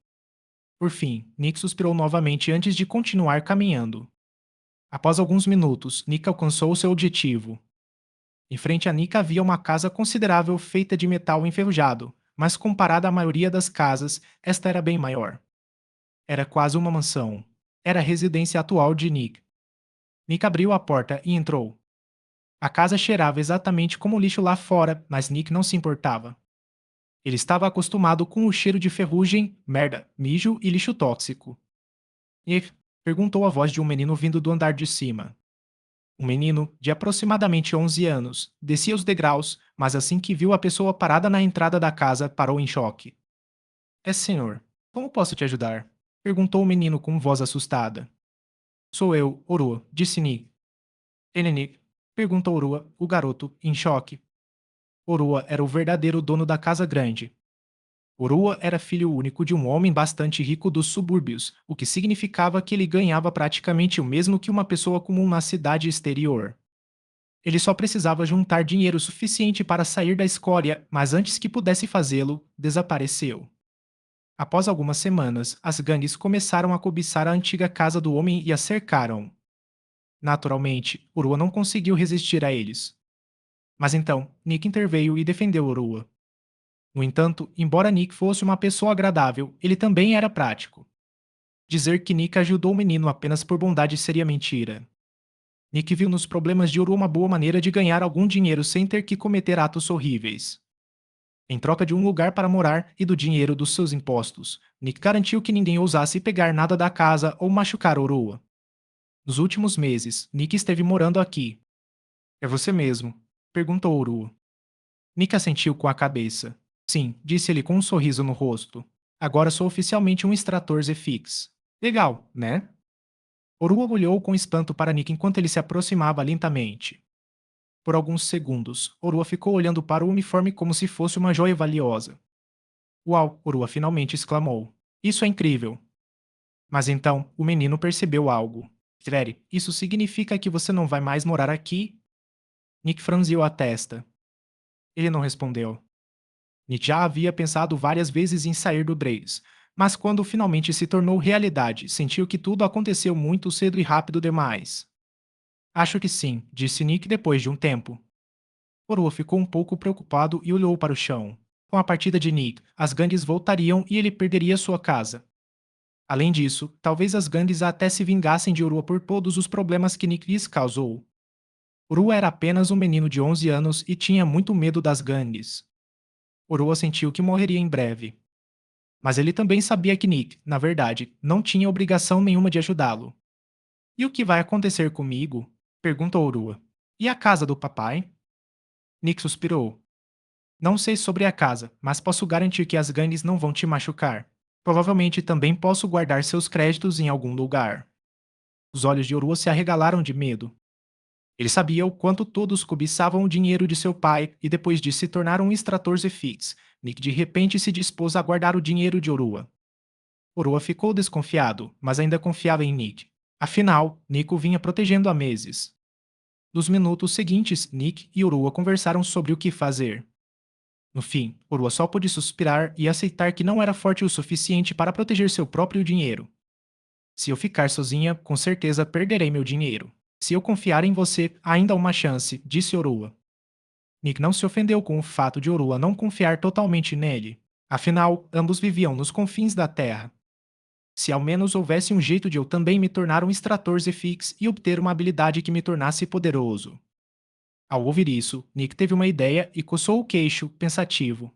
[SPEAKER 1] Por fim, Nick suspirou novamente antes de continuar caminhando. Após alguns minutos, Nick alcançou seu objetivo. Em frente a Nick havia uma casa considerável feita de metal enferrujado, mas comparada à maioria das casas, esta era bem maior. Era quase uma mansão. Era a residência atual de Nick. Nick abriu a porta e entrou. A casa cheirava exatamente como o lixo lá fora, mas Nick não se importava. Ele estava acostumado com o cheiro de ferrugem, merda, mijo e lixo tóxico. Nick perguntou a voz de um menino vindo do andar de cima. Um menino, de aproximadamente 11 anos, descia os degraus, mas assim que viu a pessoa parada na entrada da casa, parou em choque. Senhor, como posso te ajudar? Perguntou o menino com voz assustada. Sou eu, Orua, disse Nick. Nick? Perguntou Orua, o garoto, em choque. Orua era o verdadeiro dono da casa grande. Orua era filho único de um homem bastante rico dos subúrbios, o que significava que ele ganhava praticamente o mesmo que uma pessoa comum na cidade exterior. Ele só precisava juntar dinheiro suficiente para sair da escória, mas antes que pudesse fazê-lo, desapareceu. Após algumas semanas, as gangues começaram a cobiçar a antiga casa do homem e a cercaram. Naturalmente, Urua não conseguiu resistir a eles. Mas então, Nick interveio e defendeu Urua. No entanto, embora Nick fosse uma pessoa agradável, ele também era prático. Dizer que Nick ajudou o menino apenas por bondade seria mentira. Nick viu nos problemas de Urua uma boa maneira de ganhar algum dinheiro sem ter que cometer atos horríveis. Em troca de um lugar para morar e do dinheiro dos seus impostos, Nick garantiu que ninguém ousasse pegar nada da casa ou machucar Urua. Nos últimos meses, Nick esteve morando aqui. É você mesmo? Perguntou Urua. Nick assentiu com a cabeça. Sim, disse ele com um sorriso no rosto. Agora sou oficialmente um extrator ZFix. Legal, né? Orua olhou com espanto para Nick enquanto ele se aproximava lentamente. Por alguns segundos, Orua ficou olhando para o uniforme como se fosse uma joia valiosa. Uau! Orua finalmente exclamou. Isso é incrível! Mas então, o menino percebeu algo. Espere, isso significa que você não vai mais morar aqui? Nick franziu a testa. Ele não respondeu. Nick já havia pensado várias vezes em sair do Dreis, mas quando finalmente se tornou realidade, sentiu que tudo aconteceu muito cedo e rápido demais. Acho que sim, disse Nick depois de um tempo. Orua ficou um pouco preocupado e olhou para o chão. Com a partida de Nick, as gangues voltariam e ele perderia sua casa. Além disso, talvez as gangues até se vingassem de Orua por todos os problemas que Nick lhes causou. Orua era apenas um menino de 11 anos e tinha muito medo das gangues. Orua sentiu que morreria em breve. Mas ele também sabia que Nick, na verdade, não tinha obrigação nenhuma de ajudá-lo. E o que vai acontecer comigo? Perguntou Orua. E a casa do papai? Nick suspirou. Não sei sobre a casa, mas posso garantir que as gangues não vão te machucar. Provavelmente também posso guardar seus créditos em algum lugar. Os olhos de Orua se arregalaram de medo. Ele sabia o quanto todos cobiçavam o dinheiro de seu pai e depois de se tornar um extrator Zefix, Nick de repente se dispôs a guardar o dinheiro de Orua. Orua ficou desconfiado, mas ainda confiava em Nick. Afinal, Nick o vinha protegendo há meses. Nos minutos seguintes, Nick e Orua conversaram sobre o que fazer. No fim, Orua só pôde suspirar e aceitar que não era forte o suficiente para proteger seu próprio dinheiro. Se eu ficar sozinha, com certeza perderei meu dinheiro. Se eu confiar em você, ainda há uma chance, disse Orua. Nick não se ofendeu com o fato de Orua não confiar totalmente nele. Afinal, ambos viviam nos confins da Terra. Se ao menos houvesse um jeito de eu também me tornar um extrator Zefix e obter uma habilidade que me tornasse poderoso. Ao ouvir isso, Nick teve uma ideia e coçou o queixo, pensativo.